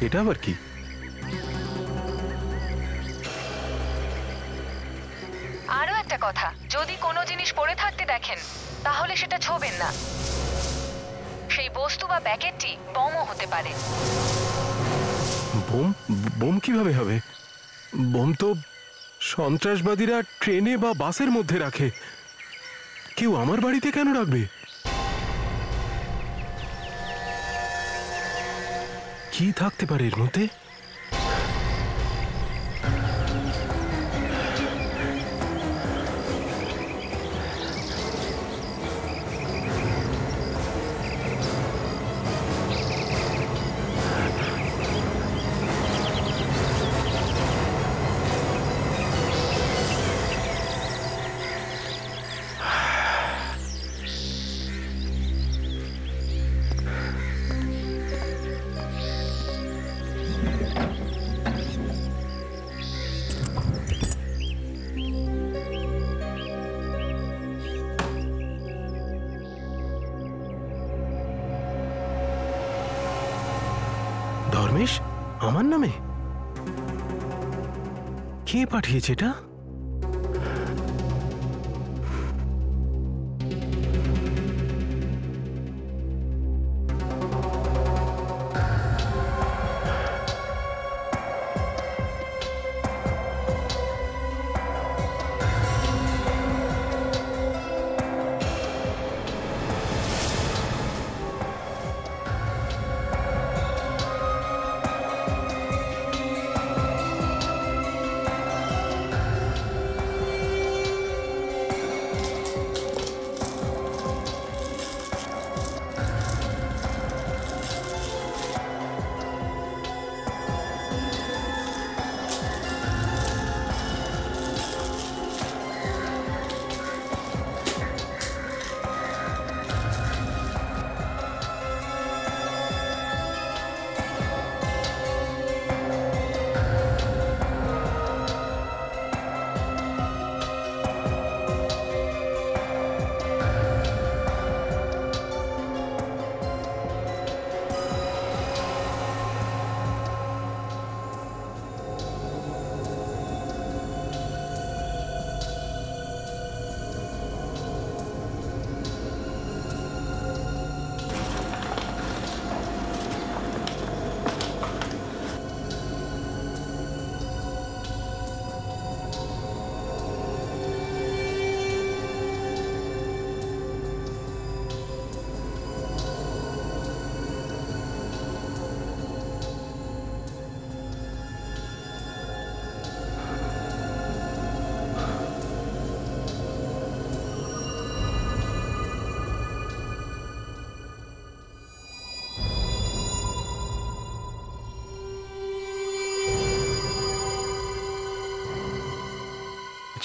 এটা আবার কি? আরো একটা কথা, যদি কোনো জিনিস পড়ে থাকতে দেখেন তাহলে সেটা ছোবেন না। সেই বস্তু বা প্যাকেটটি বোমও হতে পারে। বোম? বোম কিভাবে হবে? বোম তো সন্ত্রাসবাদীরা ট্রেনে বা বাসের মধ্যে রাখে, কেউ আমার বাড়িতে কেন রাখবে? কি থাকতে পারে এর মধ্যে? ধর্মেশ, আমার নামে? কে পাঠিয়েছে এটা?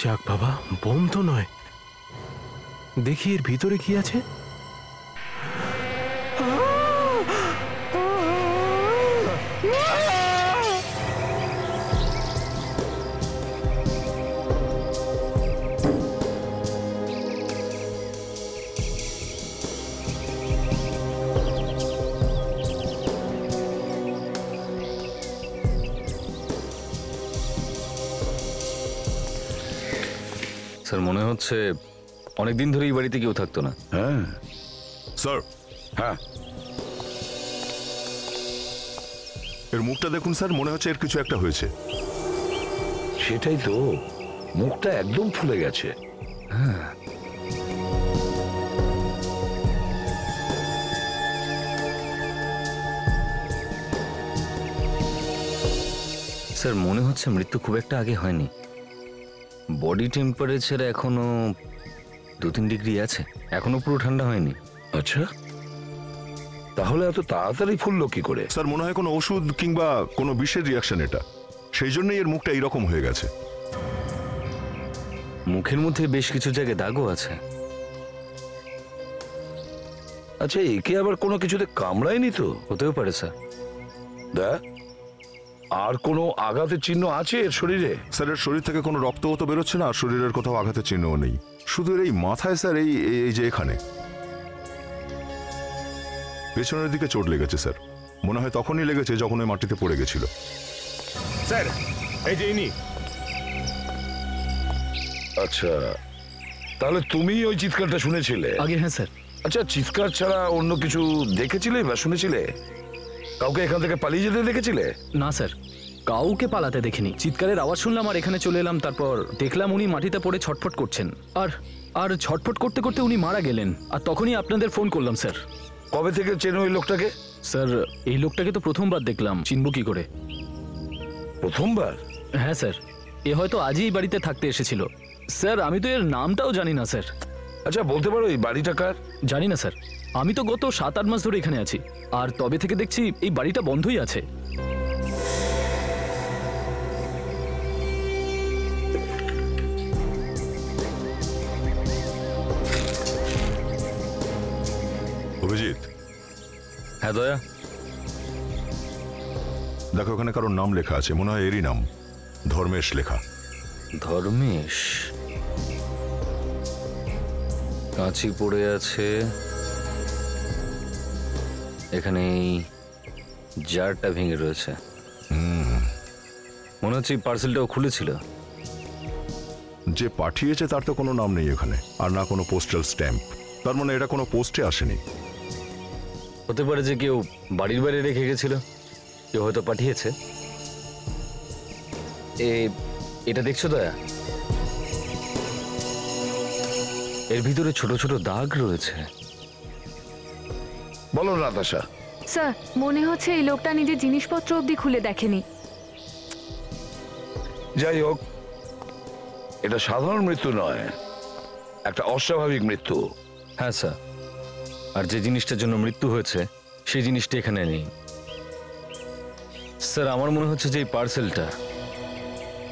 যাক বাবা, বোম তো নয়। দেখি এর ভিতরে কি আছে। স্যার, মনে হচ্ছে অনেকদিন ধরে এই বাড়িতে কেউ থাকতো না। হ্যাঁ স্যার, হ্যাঁ, এর মুখটা দেখুন স্যার, মনে হচ্ছে এর কিছু একটা হয়েছে। সেটাই তো, মুখটা একদম ফুলে গেছে। হ্যাঁ, স্যার, মনে হচ্ছে মৃত্যু খুব একটা আগে হয়নি। বডি টেম্পারেচার এখনো 2-3 ডিগ্রি আছে, এখনো পুরো ঠান্ডা হয়নি। আচ্ছা, তাহলে এত তাড়াতাড়ি ফুললো কি করে? স্যার, মনে হয় কোনো ওষুধ কিংবা কোনো বিষের রিয়াকশন এটা, সেই জন্যই এর মুখটা এইরকম হয়ে গেছে। মুখের মধ্যে বেশ কিছু জায়গায় দাগও আছে। আচ্ছা, একে আবার কোনো কিছুতে কামড়ায়নি তো? হতেও পারে স্যার। দেখ, আর কোনো আঘাতের চিহ্ন আছে এর শরীরে? স্যার, এর শরীর থেকে কোনো রক্তও তো বেরোচ্ছে না, আর শরীরের কোথাও আঘাতের চিহ্নও নেই। শুধু এর এই মাথায় স্যার, এই এই যে এখানে পেছনের দিকে চোট লেগেছে স্যার। মনে হয় তখনই লেগেছে যখন ওই মাটিতে পড়ে গেছিল। স্যার এই যে ইনি। আচ্ছা, তাহলে তুমি ওই চিৎকারটা শুনেছিলে? আগে হ্যাঁ স্যার। আচ্ছা, চিৎকার ছাড়া অন্য কিছু দেখেছিলে বা শুনেছিলে? কাউকে এখান থেকে পালিয়ে যেতে দেখেছিলে? না স্যার, কাউকে পালাতে দেখিনি। চিৎকারের আওয়াজ শুনলাম আর এখানে চলে এলাম। তারপর দেখলাম উনি মাটিতে পড়ে ছটফট করছেন, আর আর ছটফট করতে করতে উনি মারা গেলেন। আর তখনই আপনাদের ফোন করলাম স্যার। কবে থেকে চেনো ওই লোকটাকে? স্যার এই লোকটাকে তো প্রথমবার দেখলাম, চিনব কি করে? প্রথমবার? হ্যাঁ স্যার, এ হয়তো আজই এই বাড়িতে থাকতে এসেছিল। স্যার আমি তো এর নামটাও জানি না স্যার। আচ্ছা, বলতে পারো এই বাড়িটা কার? জানি না স্যার, আমি তো গত 7-8 মাস ধরে এখানে আছি, আর তবে থেকে দেখছি এই বাড়িটা বন্ধই আছে। অভিজিৎ, হ্যাঁ দয়া। দেখো ওখানে কারোর নাম লেখা আছে, মনে হয় এরই নাম, ধর্মেশ লেখা। ধর্মেশ? কাঁচি পড়ে আছে এখানে, এই জারটা ভেঙে রয়েছে। মনে হচ্ছে পার্সেলটাও খুলেছিল। যে পাঠিয়েছে তার তো কোনো নাম নেই এখানে, আর না কোনো পোস্টাল স্ট্যাম্প। তার মানে এটা কোনো পোস্টে আসেনি। হতে পারে যে কেউ বাড়ির বাইরে রেখে গেছিল, কেউ হয়তো পাঠিয়েছে। এটা দেখছো দয়া? এর ভিতরে ছোট ছোট দাগ রয়েছে। বলো নাতাশা। স্যার মনে হচ্ছে এই লোকটা নিজের জিনিসপত্র অবধি খুলে দেখেনি। যাই হোক, এটা সাধারণ মৃত্যু নয়, একটা অস্বাভাবিক মৃত্যু। হ্যাঁ স্যার, আর যে জিনিসটার জন্য মৃত্যু হয়েছে সেই জিনিসটা এখানে নেই। স্যার আমার মনে হচ্ছে যে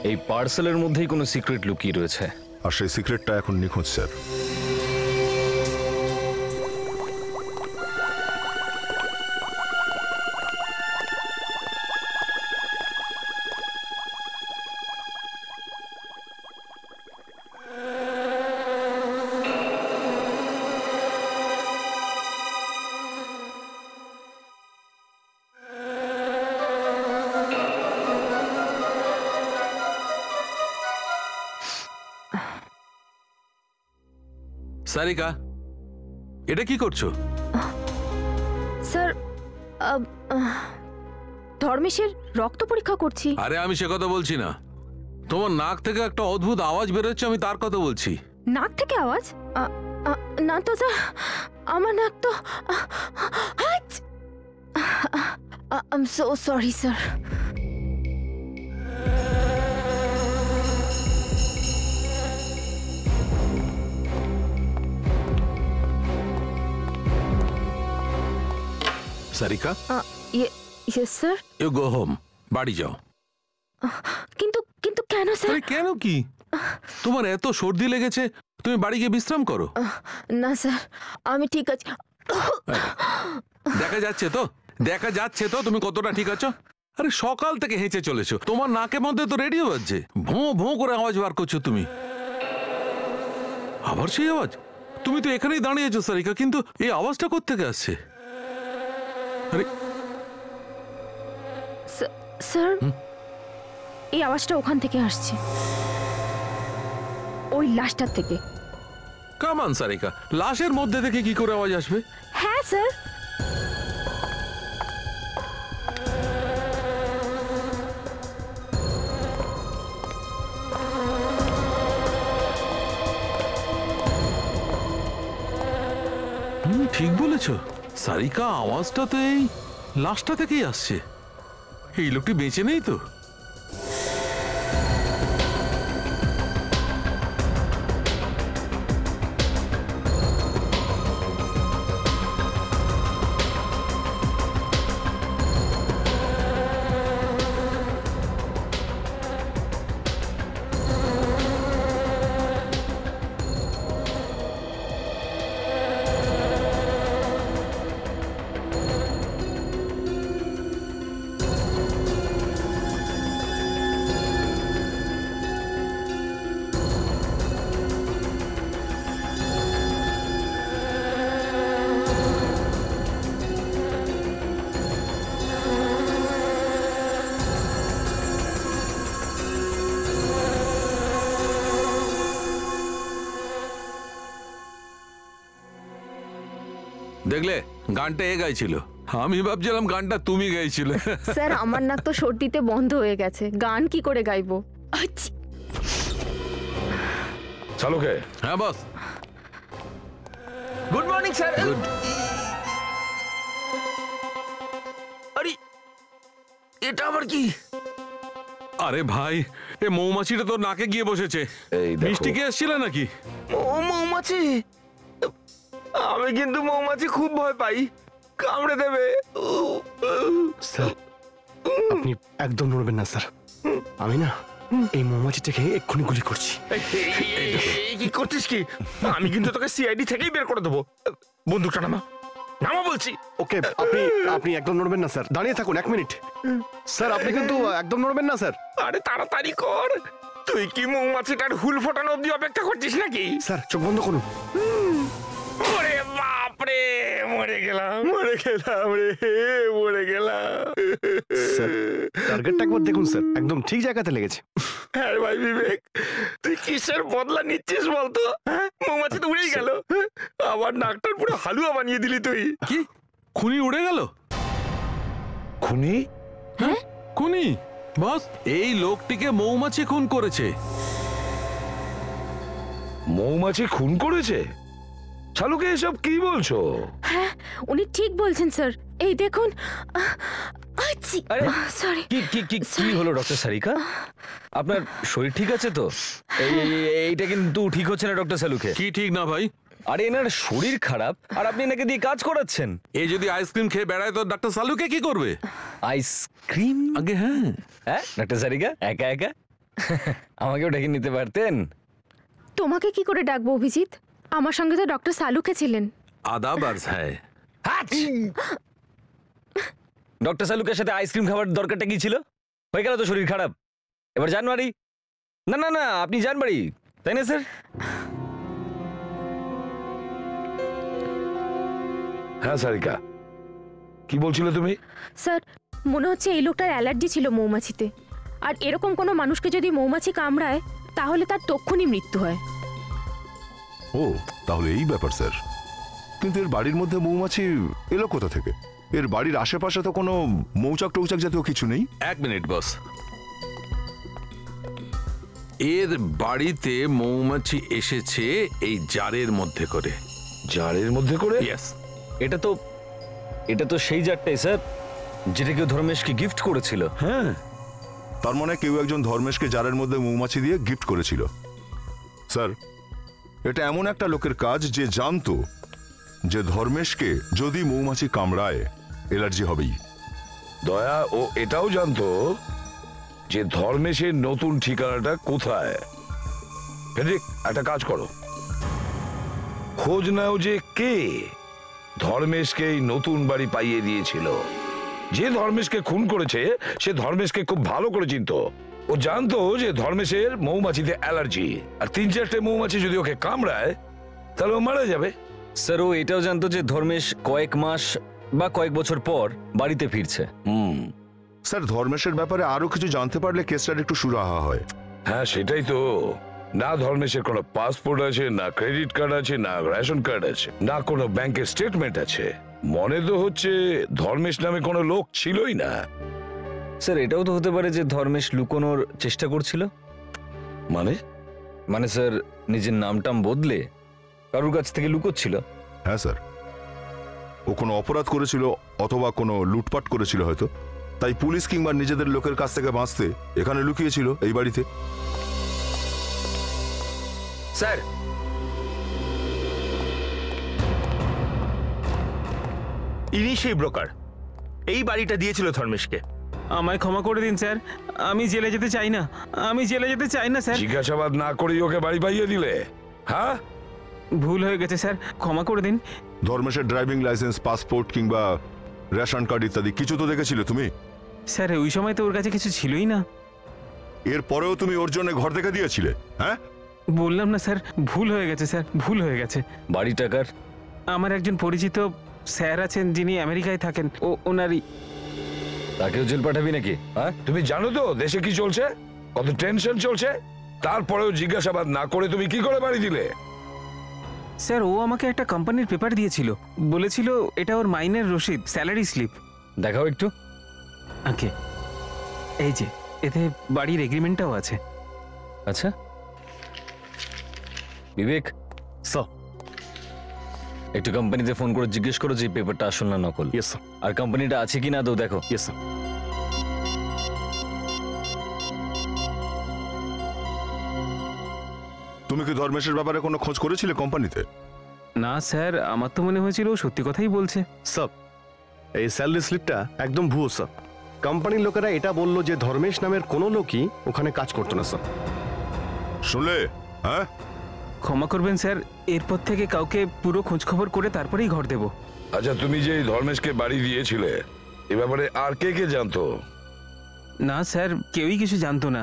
এই পার্সেলের মধ্যেই কোনো সিক্রেট লুকিয়ে রয়েছে। আর সেই সিক্রেটটা এখন নিখোঁজ স্যার। সারিকা, এটা কি করছো? স্যার ধর্মেশের রক্ত পরীক্ষা করছি। আরে আমি সে কথা বলছি না, তোমার নাক থেকে একটা অদ্ভুত আওয়াজ বেরোচ্ছে, আমি তার কথা বলছি। নাক থেকে আওয়াজ? না তো স্যার, আমার নাক তো। I am so sorry sir. Sarika, yes sir. You go home, বাড়ি যাও। কিন্তু কিন্তু কেন স্যার? আরে কেন কি? তোমার এত সর্দি লেগেছে, তুমি বাড়ি গিয়ে বিশ্রাম করো। না স্যার, আমি ঠিক আছি। দেখা যাচ্ছে তো তুমি কতটা ঠিক আছো। আরে সকাল থেকে হেঁচে চলেছো, তোমার নাকের মধ্যে তো রেডিও বাজছে, ভোঁ ভোঁ করে আওয়াজ বার করছো তুমি। আবার সেই আওয়াজ? তুমি তো এখানেই দাঁড়িয়েছো সারিকা, কিন্তু এই আওয়াজটা কোত্থেকে আসছে? আরে স্যার, এই আওয়াজটা ওখান থেকে আসছে, ওই লাশটার থেকে। কামান সারিকা, লাশের মধ্যে থেকে কি করে আওয়াজ আসবে? হ্যাঁ স্যার। ঠিক বলেছো সারিকা, আওয়াজটা তো এই লাশটা থেকেই আসছে। এই লোকটি বেঁচে নেই তো? দেখলে গানটা এ গাইছিল, আমি ভাবছিলাম গানটা তুমি গাইছিলে। স্যার আমার নাক তো সর্দিতে বন্ধ হয়ে গেছে, গান কি করে গাইবো? আচ্ছি। চালুকে। হ্যাঁ বস। Good morning sir. আরে এটা আবার কি? আরে ভাই, এ মৌমাছিটা তো নাকে গিয়ে বসেছে। এই দেখো। মিষ্টি কে এসেছিল নাকি? ও মৌমাছি, আমি কিন্তু মৌমাছি খুব ভয় পাই, কামড়ে দেবে। স্যার আপনি একদম নড়বেন না স্যার, আমি না এই মৌমাছিটাকে এক্ষুনি গুলি করছি। কি করছিস কি? আমি কিন্তু তোকে সিআইডি থেকেই বের করে দেবো। বন্দুকটা নামা, নামা বলছি। ওকে আপনি আপনি একদম নড়বেন না স্যার, দাঁড়িয়ে থাকুন 1 মিনিট। স্যার আপনি কিন্তু একদম নড়বেন না স্যার। আরে তাড়াতাড়ি কর, তুই কি মৌমাছিটার হুল ফোটানো অব্দি অপেক্ষা করছিস নাকি? স্যার চোখ বন্ধ করুন। ওরে বাপরে, মরে গেলাম রে, মরে গেলাম। স্যার টার্গেটটা একবার দেখুন স্যার, একদম ঠিক জায়গাতে লেগেছে। হ্যাঁ ভাই বিবেক, তুই কিসের বদলা নিচ্ছিস বলতো? হ্যাঁ, মৌমাছি তো উড়েই গেল, আবার নাকটার পুরো হালুয়া বানিয়ে দিলি তুই। কি খুনি উড়ে গেল? খুনি? খুনি বস, এই লোকটিকে মৌমাছি খুন করেছে। মৌমাছি খুন করেছে? চালুকে এসব কি বলছো? হ্যাঁ উনি ঠিক বলছেন স্যার, এই দেখুন। আচ্ছি। আরে, সরি। কি কি কি কি হলো ডক্টর সারিকা? আপনার শরীর ঠিক আছে তো? এইটা কিন্তু ঠিক হচ্ছে না ডক্টর সালুকে। কি ঠিক না ভাই? আরে এনার শরীর খারাপ আর আপনি এনাকে দিয়ে কাজ করাচ্ছেন। এ যদি আইসক্রিম খেয়ে বেড়ায় তো ডাক্তার সালুকে কি করবে? আইসক্রিম? আগে হ্যাঁ। হ্যাঁ ডক্টর সারিকা একা একা আমাকেও ডেকে নিতে পারতেন। তোমাকে কি করে ডাকবো অভিজিৎ? আমার সঙ্গে তো ডক্টর সালুকে ছিলেন। আদাব আর্জ হ্যায়। ডক্টর সালুকের সাথে আইসক্রিম খাবার দরকারটা কি ছিল? হয়ে গেল তো শরীর খারাপ, এবার যান বাড়ি। না না না, আপনি যান বাড়ি, তাই না স্যার? হ্যাঁ সারিকা, কি বলছিলে তুমি? স্যার মনে হচ্ছে এই লোকটার অ্যালার্জি ছিল মৌমাছিতে, আর এরকম কোনো মানুষকে যদি মৌমাছি কামড়ায় তাহলে তার তক্ষুনি মৃত্যু হয়। ও তাহলে এই ব্যাপার স্যার। কিন্তু এর বাড়ির মধ্যে মৌমাছি এলো কোথা থেকে? এর বাড়ির আশেপাশে তো কোনো মৌচাক টৌচাক জাতীয় কিছু নেই। 1 মিনিট বস। এর বাড়িতে মৌমাছি এসেছে এই জারের মধ্যে করে। জারের মধ্যে করে? ইয়েস। এটা তো সেই জারটাই স্যার, যেটা কেউ ধর্মেশকে গিফট করেছিল। হ্যাঁ। তার মানে কেউ একজন ধর্মেশকে জারের মধ্যে মৌমাছি দিয়ে গিফট করেছিল। স্যার এটা এমন একটা লোকের কাজ যে জানতো যে ধর্মেশকে যদি মৌমাছি কামড়ায় অ্যালার্জি হবেই। দয়া ও এটাও জানতো যে ধর্মেশের নতুন ঠিকানাটা কোথায়। ফেডরিক, একটা কাজ করো, খোঁজ নাও যে কে ধর্মেশকে এই নতুন বাড়ি পাইয়ে দিয়েছিল। যে ধর্মেশকে খুন করেছে সে ধর্মেশকে খুব ভালো করে চিনতো। ও জানতো যে ধর্মেশের মৌমাছিতে অ্যালার্জি, আর 3-4টে মৌমাছি যদি ওকে কামড়ায় তাহলে ও মারা যাবে। স্যার ও এটাও জানতো যে ধর্মেশ কয়েক মাস বা কয়েক বছর পর বাড়িতে ফিরছে। স্যার ধর্মেশের ব্যাপারে আরো কিছু জানতে পারলে কেসটার একটু সুরাহা হয়। হ্যাঁ সেটাই তো। না ধর্মেশের কোনো পাসপোর্ট আছে, না ক্রেডিট কার্ড আছে, না রেশন কার্ড আছে, না কোনো ব্যাংকের স্টেটমেন্ট আছে। মনে তো হচ্ছে ধর্মেশ নামে কোনো লোক ছিলই না। স্যার এটাও তো হতে পারে যে ধর্মেশ লুকোনোর চেষ্টা করছিল। মানে স্যার নিজের নামটাম বদলে কারোর কাছ থেকে লুকোচ্ছিল। হ্যাঁ স্যার, ও কোনো অপরাধ করেছিল অথবা কোনো লুটপাট করেছিল হয়তো, তাই পুলিশ কিংবা নিজেদের লোকের কাছ থেকে বাঁচতে এখানে লুকিয়েছিল এই বাড়িতে। স্যার ইনি সেই ব্রোকার, এই বাড়িটা দিয়েছিল ধর্মেশকে। আমায় ক্ষমা করে দিন স্যার, আমি জেলে যেতে চাই না, আমি জেলে যেতে চাই না স্যার। জিজ্ঞাসাবাদ না করেই ওকে বাড়ি পাইয়ে দিলে? হ্যাঁ ভুল হয়ে গেছে স্যার, ক্ষমা করে দিন। ধর্মেশের ড্রাইভিং লাইসেন্স, পাসপোর্ট কিংবা রেশন কার্ড ইত্যাদি কিছু তো দেখেছিলে তুমি? স্যার ওই সময় তো ওর কাছে কিছু ছিলই না। এরপরেও তুমি ওর জন্য ঘর থেকে দিয়েছিলে? হ্যাঁ বললাম না স্যার, ভুল হয়ে গেছে স্যার, ভুল হয়ে গেছে। বাড়ি টাকার আমার একজন পরিচিত স্যার আছেন যিনি আমেরিকায় থাকেন, ওনারই। তাকেও জেল পাঠাবি নাকি? হ্যাঁ তুমি জানো তো দেশে কি চলছে, কত টেনশন চলছে, তারপরেও জিজ্ঞাসাবাদ না করে তুমি কি করে বাড়ি দিলে? স্যার ও আমাকে একটা কোম্পানির পেপার দিয়েছিল, বলেছিল এটা ওর মাইনের রসিদ, স্যালারি স্লিপ। দেখাও একটু। ওকে, এই যে এতে বাড়ির এগ্রিমেন্টটাও আছে। আচ্ছা বিবেক, স্যার। একটু কোম্পানিতে ফোন করে জিজ্ঞেস করো যে পেপারটা আসল না নকল। Yes sir. আর কোম্পানিটা আছে কি না তো দেখো। Yes sir. তুমি কি ধর্মেশের ব্যাপারে কোনো খোঁজ করেছিলে কোম্পানিতে? না স্যার, আমার তো মনে হয়েছিল ও সত্যি কথাই বলছে। স্যার এই স্যালারি স্লিপটা একদম ভুয়ো স্যার। কোম্পানির লোকেরা এটা বললো যে ধর্মেশ নামের কোনো লোকই ওখানে কাজ করতো না স্যার। শুনলে? হ্যাঁ, ক্ষমা করবেন স্যার, এরপর থেকে কাউকে পুরো খোঁজ খবর করে তারপরেই ঘর দেব। আচ্ছা, তুমি যে এই ধর্মেশকে বাড়ি দিয়েছিলে এ ব্যাপারে আর কে কে জানতো? না স্যার, কেউই কিছু জানতো না।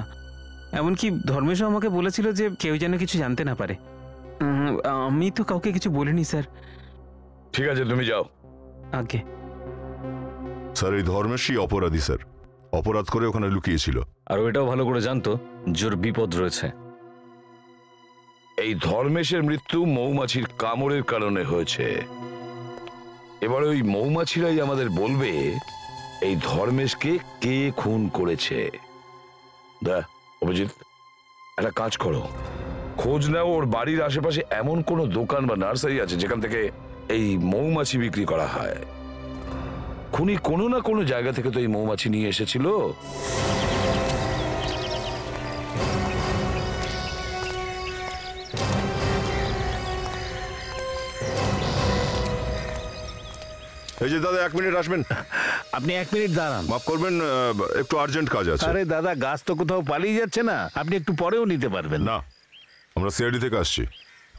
এমনকি ধর্মেশও আমাকে বলেছিল যে কেউ যেন কিছু জানতে না পারে। আমি তো কাউকে কিছু বলিনি স্যার। ঠিক আছে, তুমি যাও। আগে স্যার এই ধর্মেশই অপরাধী স্যার, অপরাধ করে ওখানে লুকিয়েছিল। আর এটাও ভালো করে জানতো জোর বিপদ রয়েছে। এই ধর্মেশের মৃত্যু মৌমাছির কামড়ের কারণে হয়েছে। এবার ওই মৌমাছিরাই আমাদের বলবে এই ধর্মেশকে কে খুন করেছে। অভিজিৎ, একটা কাজ করো, খোঁজ নাও ওর বাড়ির আশেপাশে এমন কোনো দোকান বা নার্সারি আছে যেখান থেকে এই মৌমাছি বিক্রি করা হয়। খুনি কোনো না কোনো জায়গা থেকে তো এই মৌমাছি নিয়ে এসেছিল। এই যে দাদা 1 মিনিট আসবেন। আপনি 1 মিনিট দাঁড়ান। মাফ করবেন, একটু আর্জেন্ট কাজ আছে। আরে দাদা, গাছ তো কোথাও পালিয়ে যাচ্ছে না, আপনি একটু পরেও নিতে পারবেন। না, আমরা সিআইডি থেকে আসছি,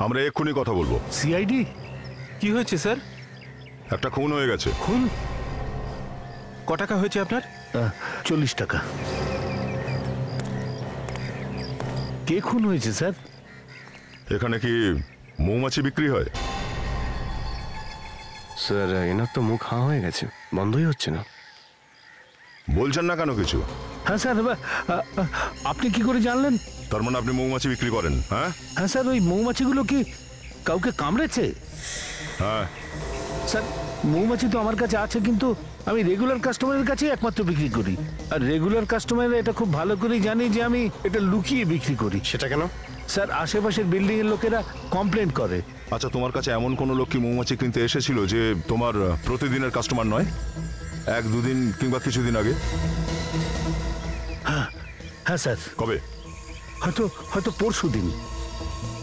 আমরা এক্ষুনি কথা বলবো। সিআইডি? কি হয়েছে স্যার? একটা খুন হয়ে গেছে। খুন? ক টাকা হয়েছে আপনার? 40 টাকা। কে খুন হয়েছে স্যার? এখানে কি মৌমাছি বিক্রি হয়? স্যার এনার তো মুখ হাঁ হয়ে গেছে, বন্ধই হচ্ছে না। বলছেন না কেন কিছু? হ্যাঁ স্যার, আপনি কি করে জানলেন? তার মানে আপনি মৌমাছি বিক্রি করেন? হ্যাঁ হ্যাঁ স্যার, ওই মৌমাছিগুলো কি কাউকে কামড়েছে? হ্যাঁ স্যার, মৌমাছি তো আমার কাছে আছে, কিন্তু আমি রেগুলার কাস্টমারের কাছেই একমাত্র বিক্রি করি। আর রেগুলার কাস্টমাররা এটা খুব ভালো করেই জানি যে আমি এটা লুকিয়ে বিক্রি করি। সেটা কেন? স্যার, আশেপাশের বিল্ডিং এর লোকেরা কমপ্লেন করে। আচ্ছা, তোমার কাছে এমন কোনো লোক কি মৌমাছি কিনতে এসেছিল যে তোমার প্রতিদিনের কাস্টমার নয়? 1-2 দিন কিংবা কিছুদিন আগে? হ্যাঁ স্যার। কবে? হয়তো পরশু দিন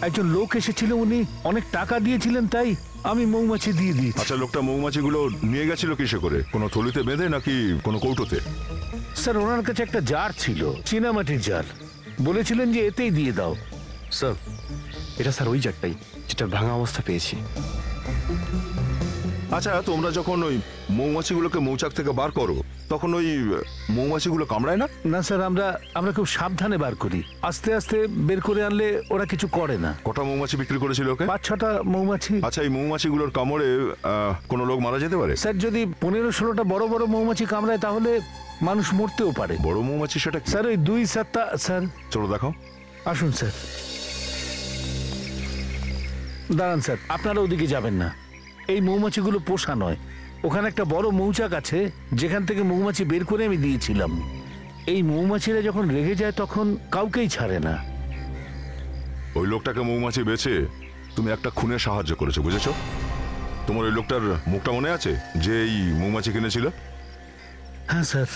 একজন লোক এসেছিল, উনি অনেক টাকা দিয়েছিলেন, তাই আমি মৌমাছি দিয়ে দিয়েছি। আচ্ছা, লোকটা মৌমাছিগুলো নিয়ে গেছিল কিসে করে? কোনো থলিতে বেঁধে নাকি কোনো কৌটোতে? স্যার, ওনার কাছে একটা জার ছিল, চীনামাটির জার, বলেছিলেন যে এতেই দিয়ে দাও। স্যার এটা স্যার ওই জারটাই যেটা ভাঙা অবস্থা পেয়েছি। আচ্ছা, তোমরা যখন ওই মৌমাছিগুলোকে মৌচাক থেকে বার করো তখন ওই মৌমাছিগুলো কামড়ায় না? না স্যার, আমরা খুব সাবধানে বার করি, আস্তে আস্তে বের করে আনলে ওরা কিছু করে না। কটা মৌমাছি বিক্রি করেছিল ওকে? 5-6টা মৌমাছি। আচ্ছা, এই মৌমাছিগুলোর কামড়ে কোনো লোক মারা যেতে পারে? স্যার, যদি 15-16টা বড় বড় মৌমাছি কামড়ায় তাহলে মানুষ মরতেও পারে। বড় মৌমাছি সেটা কি? স্যার, ওই 2-7টা। স্যার চলো দেখাও। আসুন স্যার। দাঁড়ান স্যার, আপনারা ওদিকে যাবেন না, এই মৌমাছিগুলো পোষা নয়। ওখানে একটা বড় মৌচাক আছে যেখান থেকে মৌমাছি বের করে আমি দিয়েছিলাম। এই মৌমাছিরা যখন রেগে যায় তখন কাউকেই ছাড়ে না। ওই লোকটাকে মৌমাছি বেচে তুমি একটা খুনে সাহায্য করেছো, বুঝেছো? তোমার ওই লোকটার মুখটা মনে আছে যে এই মৌমাছি কিনেছিল? হ্যাঁ স্যার।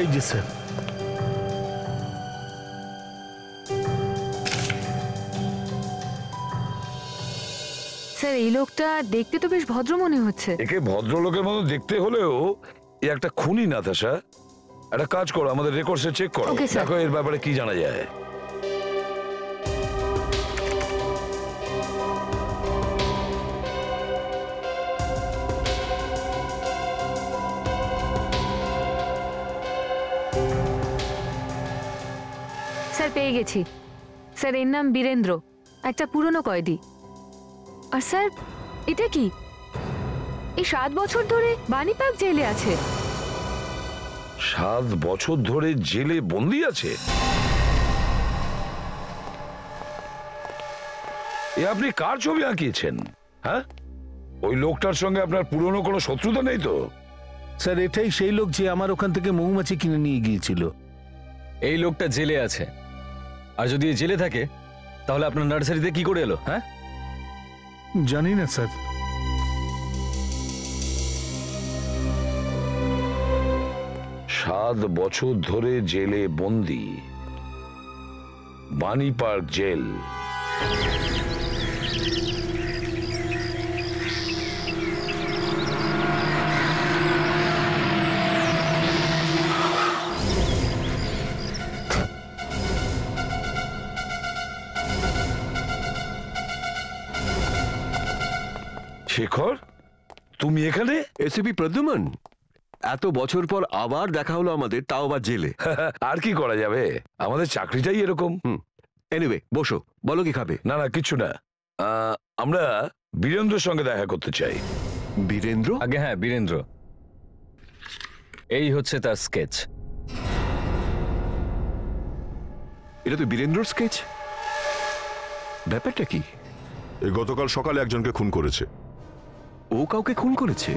এই যে স্যার। স্যার, এই লোকটা দেখতে তো বেশ ভদ্র মনে হচ্ছে। একে ভদ্রলোকের মতো দেখতে হলেও এ একটা খুনি, নাতাশা। একটা কাজ করো, আমাদের রেকর্ডসে চেক করো, Okay, sir. দেখো এর ব্যাপারে কি জানা যায়। স্যার পেয়ে গেছি। স্যার এর নাম বীরেন্দ্র, একটা পুরনো কয়েদি। আর স্যার এটা কি, এই 7 বছর ধরে বাণীপাক জেলে আছে। 7 বছর ধরে জেলে বন্দি আছে? এ আপনি কার ছবি আঁকিয়েছেন? হ্যাঁ, ওই লোকটার সঙ্গে আপনার পুরনো কোনো শত্রুতা নেই তো? স্যার এটাই সেই লোক যে আমার ওখান থেকে মৌমাছি কিনে নিয়ে গিয়েছিল। এই লোকটা জেলে আছে, আর যদি এ জেলে থাকে তাহলে আপনার নার্সারিতে কি করে এলো? হ্যাঁ, জানি না স্যার। সাত বছর ধরে জেলে বন্দি, বাণীপার্ক জেল। শেখর, তুমি এখানে? এসিপি প্রদ্যুমন, এত বছর পর আবার দেখা হলো আমাদের, তাও আবার জেলে। আর কি করা যাবে, আমাদের চাকরিটাই এরকম। এনিওয়ে, বসো, বলো কি খাবে? না না, কিছু না। আমরা বীরেন্দ্রের সঙ্গে দেখা করতে চাই। বীরেন্দ্র? আগে হ্যাঁ, বীরেন্দ্র। এই হচ্ছে তার স্কেচ। এটা তো বীরেন্দ্রর স্কেচ। ব্যাপারটা কি? এই গতকাল সকালে একজনকে খুন করেছে। ও কাউকে খুন করেছে?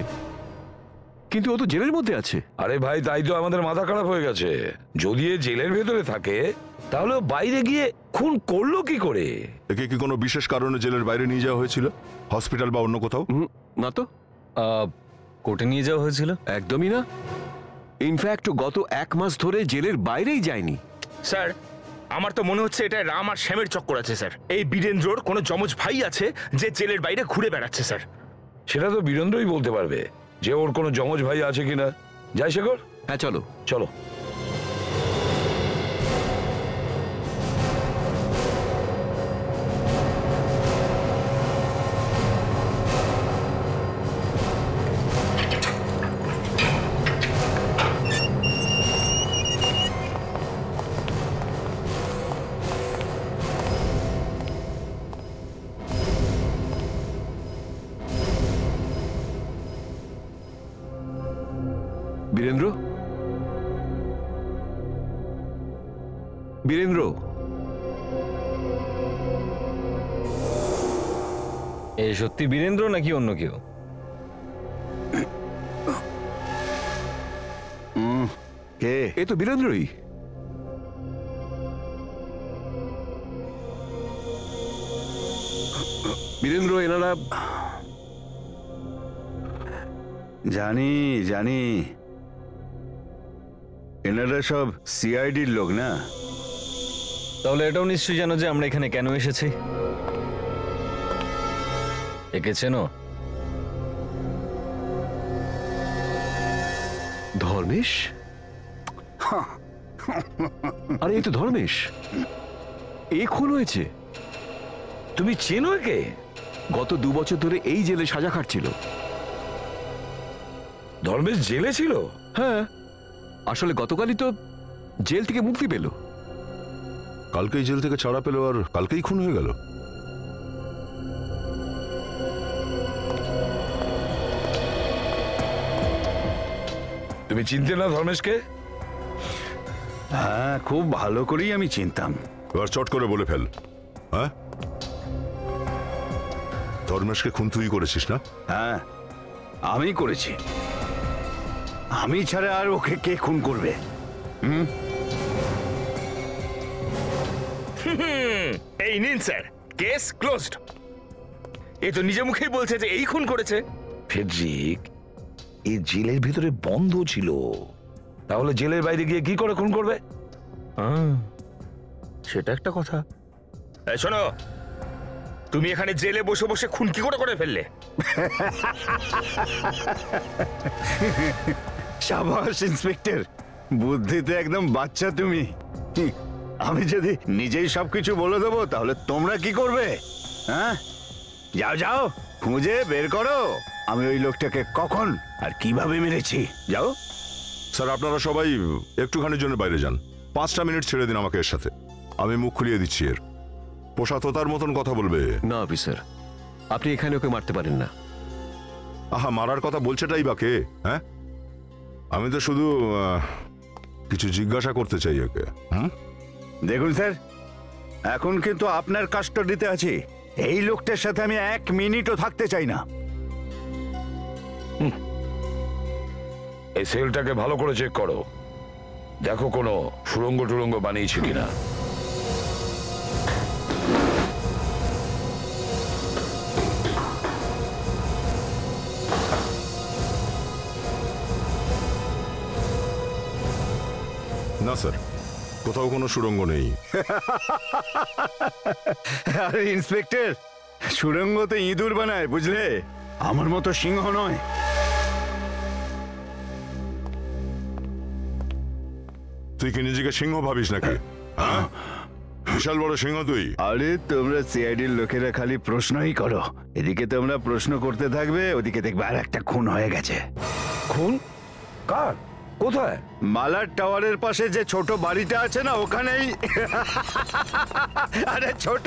কিন্তু ও তো জেলের মধ্যে আছে। আরে ভাই, তাই তো আমাদের মাথা খারাপ হয়ে গেছে। যদি এ জেলের ভেতরে থাকে তাহলে বাইরে গিয়ে খুন করলো কি করে? একে কি কোনো বিশেষ কারণে জেলের বাইরে নিয়ে যাওয়া হয়েছিল, হসপিটাল বা অন্য কোথাও? না তো। কোর্টে নিয়ে যাওয়া হয়েছিল? একদমই না। ইনফ্যাক্ট গত 1 মাস ধরে জেলের বাইরেই যায়নি। স্যার, আমার তো মনে হচ্ছে এটা রাম আর শ্যামের চক্কর আছে স্যার। এই বীরেন্দ্রর কোনো যমজ ভাই আছে যে জেলের বাইরে ঘুরে বেড়াচ্ছে স্যার। সেটা তো বীরেন্দ্রই বলতে পারবে যে ওর কোনো যমজ ভাই আছে কিনা। যাই শেখর? হ্যাঁ চলো চলো। বীরেন্দ্র, বীরেন্দ্র, এই সত্যি বীরেন্দ্র নাকি অন্য কেউ? কে? এ তো বীরেন্দ্রই। বীরেন্দ্র, এনারা। জানি জানি, এনারা সব সিআইডির লোক না? তাহলে এটাও নিশ্চয়ই জানো যে আমরা এখানে কেন এসেছি। একে চেনো? ধর্মেশ? আরে এই তো ধর্মেশ, এ খুন হয়েছে। তুমি চেনো একে? গত 2 বছর ধরে এই জেলে সাজা খাটছিল। ধর্মেশ জেলে ছিল? হ্যাঁ, আসলে গতকালই তো জেল থেকে মুক্তি পেল। কালকেই জেল থেকে ছাড়া পেল আর কালকেই খুন হয়ে গেল। তুমি চিনতে না ধর্মেশকে? হ্যাঁ, খুব ভালো করেই আমি চিনতাম। এবার চট করে বলে ফেল। হ্যাঁ, ধর্মেশকে খুন তুই করেছিস না? হ্যাঁ, আমি করেছি। আমি ছাড়া আর ওকে কে খুন করবে? এই নিন স্যার, কেস ক্লোজড। এ তো নিজে মুখেই বলছে যে এই খুন করেছে। ফেডরিক, এই জেলের ভিতরে বন্ধ ছিল, তাহলে জেলের বাইরে গিয়ে কি করে খুন করবে? সেটা একটা কথা। শোনো, তুমি এখানে জেলে বসে বসে খুন কি করে ফেললে? সাবাস ইন্সপেক্টর, বুদ্ধিতে একদম বাচ্চা তুমি। আমি যদি নিজেই সবকিছু বলে দেবো তাহলে তোমরা কি করবে? হ্যাঁ, যাও যাও, খুঁজে বের করো আমি ওই লোকটাকে কখন আর কিভাবে মেরেছি। যাও। স্যার, আপনারা সবাই একটুখানির জন্য বাইরে যান। 5টা মিনিট ছেড়ে দিন আমাকে এর সাথে। আমি মুখ খুলিয়ে দিচ্ছি এর। পোষা তোতার মতন কথা বলবে। না অফিসার, আপনি এখানে ওকে মারতে পারেন না। আহা, মারার কথা বলছেটাই বা কে? হ্যাঁ, আমি তো শুধু কিছু জিজ্ঞাসা করতে চাই ওকে। দেখুন স্যার, এখন কিন্তু আপনার কাস্টডিতে আছি। এই লোকটার সাথে আমি 1 মিনিটও থাকতে চাই না। এই সেলটাকে ভালো করে চেক করো, দেখো কোনো সুড়ঙ্গ টুড়ঙ্গ বানিয়েছে কিনা। না স্যার, কোথাও কোনো সুড়ঙ্গ নেই। আরে ইন্সপেক্টর, সুড়ঙ্গ তো ইঁদুর বানায়, বুঝলে? আমার মতো সিংহ নয়। তুই কি নিজেকে সিংহ ভাবিস নাকি? হ্যাঁ, বিশাল বড় সিংহ তুই। আরে তোমরা সিআইডির লোকেরা খালি প্রশ্নই করো। এদিকে তোমরা প্রশ্ন করতে থাকবে, ওদিকে দেখবে আর একটা খুন হয়ে গেছে। খুন? কার? কোথায়? মালার টাওয়ারের পাশে যে ছোট বাড়িটা আছে না, ওখানেই। আরে ছোট,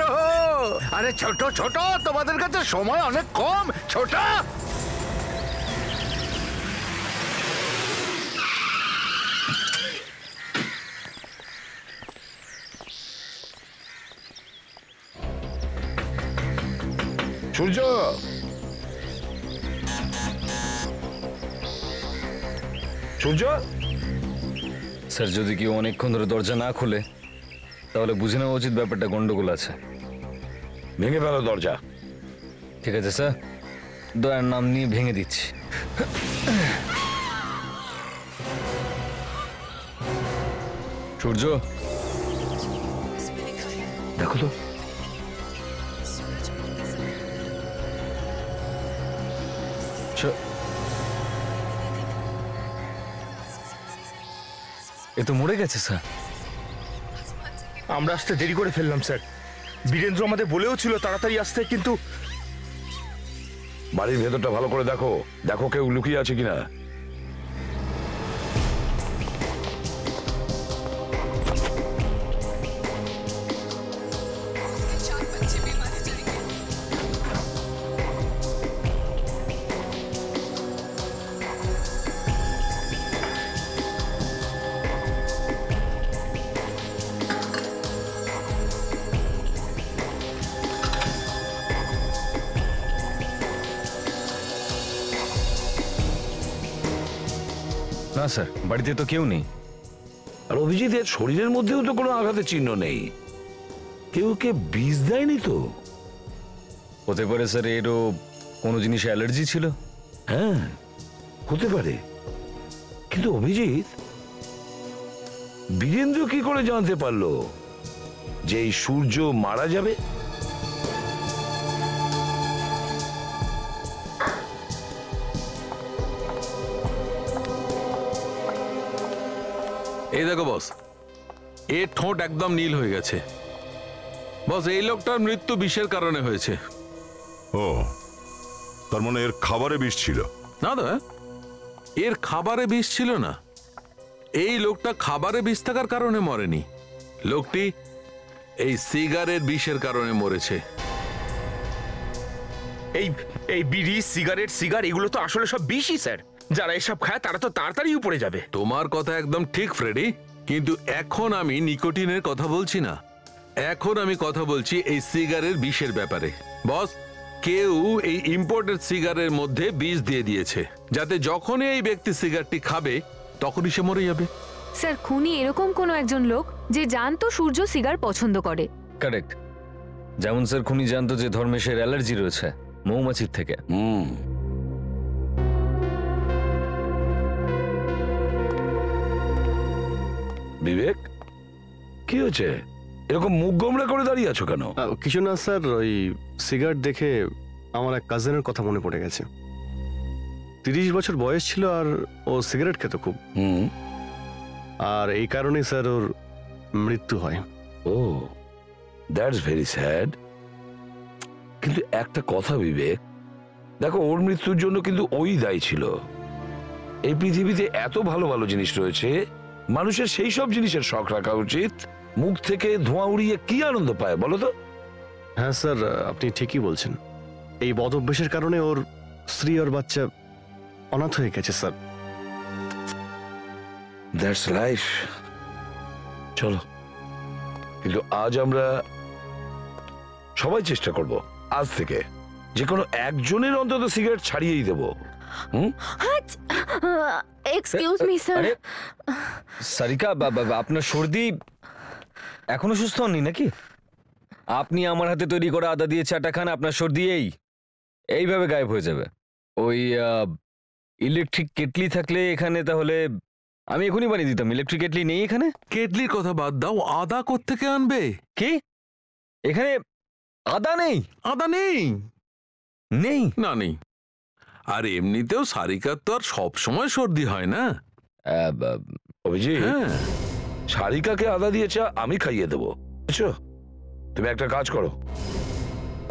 আরে ছোট ছোট, তোমাদের কাছে সময় অনেক কম। ছোট সূর্য, সূর্য। স্যার, যদি কেউ অনেকক্ষণ ধরে দরজা না খুলে তাহলে বুঝে নেওয়া উচিত ব্যাপারটা গন্ডগোল আছে। ভেঙে ফেলো দরজা। ঠিক আছে স্যার, দয়ার নাম নিয়ে ভেঙে দিচ্ছি। সূর্য, দেখো তো। এ তো মরে গেছে স্যার। আমরা আসতে দেরি করে ফেললাম স্যার। বীরেন্দ্র আমাদের বলেও ছিল তাড়াতাড়ি আসতে, কিন্তু বাড়ির ভেতরটা ভালো করে দেখো, দেখো কেউ লুকিয়ে আছে কিনা। না স্যার, বাড়িতে তো কেউ নেই। আর অভিজিতের শরীরের মধ্যেও তো কোনো আঘাতের চিহ্ন নেই। কেউ কে বিষ দেয়নি তো? হতে পারে স্যার এরও কোনো জিনিসে অ্যালার্জি ছিল। হ্যাঁ, হতে পারে। কিন্তু অভিজিৎ, বীরেন্দ্র কি করে জানতে পারলো যে এই সূর্য মারা যাবে? এই দেখো বস, এর ঠোঁট একদম নীল হয়ে গেছে। বস, এই লোকটার মৃত্যু বিষের কারণে হয়েছে। ও, তার মানে এর খাবারে বিষ ছিল? না দা, এর খাবারে বিষ ছিল না। এই লোকটা খাবারে বিষ থাকার কারণে মরেনি। লোকটি এই সিগারেট বিষের কারণে মরেছে। এই বিড়ি, সিগারেট, এগুলো তো আসলে সব বিষই স্যার। যারা এসব খায় তারা তো তাড়াতাড়ি উপরে যাবে। তোমার কথা একদম ঠিক ফ্রেডি, কিন্তু এখন আমি নিকোটিনের কথা বলছি না। এখন আমি কথা বলছি এই সিগারেট বিষের ব্যাপারে। বস, কেউ এই ইম্পোর্টেড সিগারের মধ্যে বিষ দিয়ে দিয়েছে, যাতে যখনই এই ব্যক্তি সিগারেটটি খাবে তখনই সে মরে যাবে। স্যার, খুনি এরকম কোনো একজন লোক যে জানতো সূর্য সিগার পছন্দ করে। কারেক্ট। যেমন স্যার খুনি জানতো যে ধর্মেশের অ্যালার্জি রয়েছে মৌমাছির থেকে। বিবেক, কি হচ্ছে? এরকম মুখ গোমড়া করে দাঁড়িয়ে আছো কেন? কিছু না স্যার, ওই সিগারেট দেখে আমার এক কাজিনের কথা মনে পড়ে গেছে। 30 বছর বয়স ছিল আর ও সিগারেট খেত খুব। আর এই কারণেই স্যার ওর মৃত্যু হয়। ও, দ্যাটস ভেরি স্যাড। কিন্তু একটা কথা বিবেক, দেখো ওর মৃত্যুর জন্য কিন্তু ওই দায়ী ছিল। এই পৃথিবীতে এত ভালো ভালো জিনিস রয়েছে, মানুষের সেই সব জিনিসের শখ রাখা উচিত মুখ থেকে ধোঁয়া উড়িয়ে কি আনন্দ পায় বলো তো? হ্যাঁ স্যার, আপনি ঠিকই বলছেন। এই বদ অভ্যেসের কারণে ওর স্ত্রী আর বাচ্চা অনাথ হয়ে গেছে স্যার। That's life. চলো, কিন্তু আজ আমরা সবাই চেষ্টা করব আজ থেকে যে কোনো একজনের অন্তত সিগারেট ছাড়িয়েই দেব। Excuse me sir. সারিকা, আপনার সর্দি এখনো সুস্থ হননি নাকি? আপনি আমার হাতে তৈরি করা আদা দিয়ে চাটা খান, আপনার সর্দি এইভাবে গায়েব হয়ে যাবে। ওই ইলেকট্রিক কেটলি থাকলে এখানে তাহলে আমি এখনই বানিয়ে দিতাম। ইলেকট্রিক কেটলি নেই এখানে? কেটলির কথা বাদ দাও, আদা কোত্থেকে আনবে? কি এখানে আদা নেই? আদা নেই? নেই না নেই। আর এমনিতেও সারিকার তো আর সবসময় সর্দি হয় না। অভিজিৎ, সারিকাকে আদা দিয়ে চা আমি খাইয়ে দেবো, বুঝছো? তুমি একটা কাজ করো,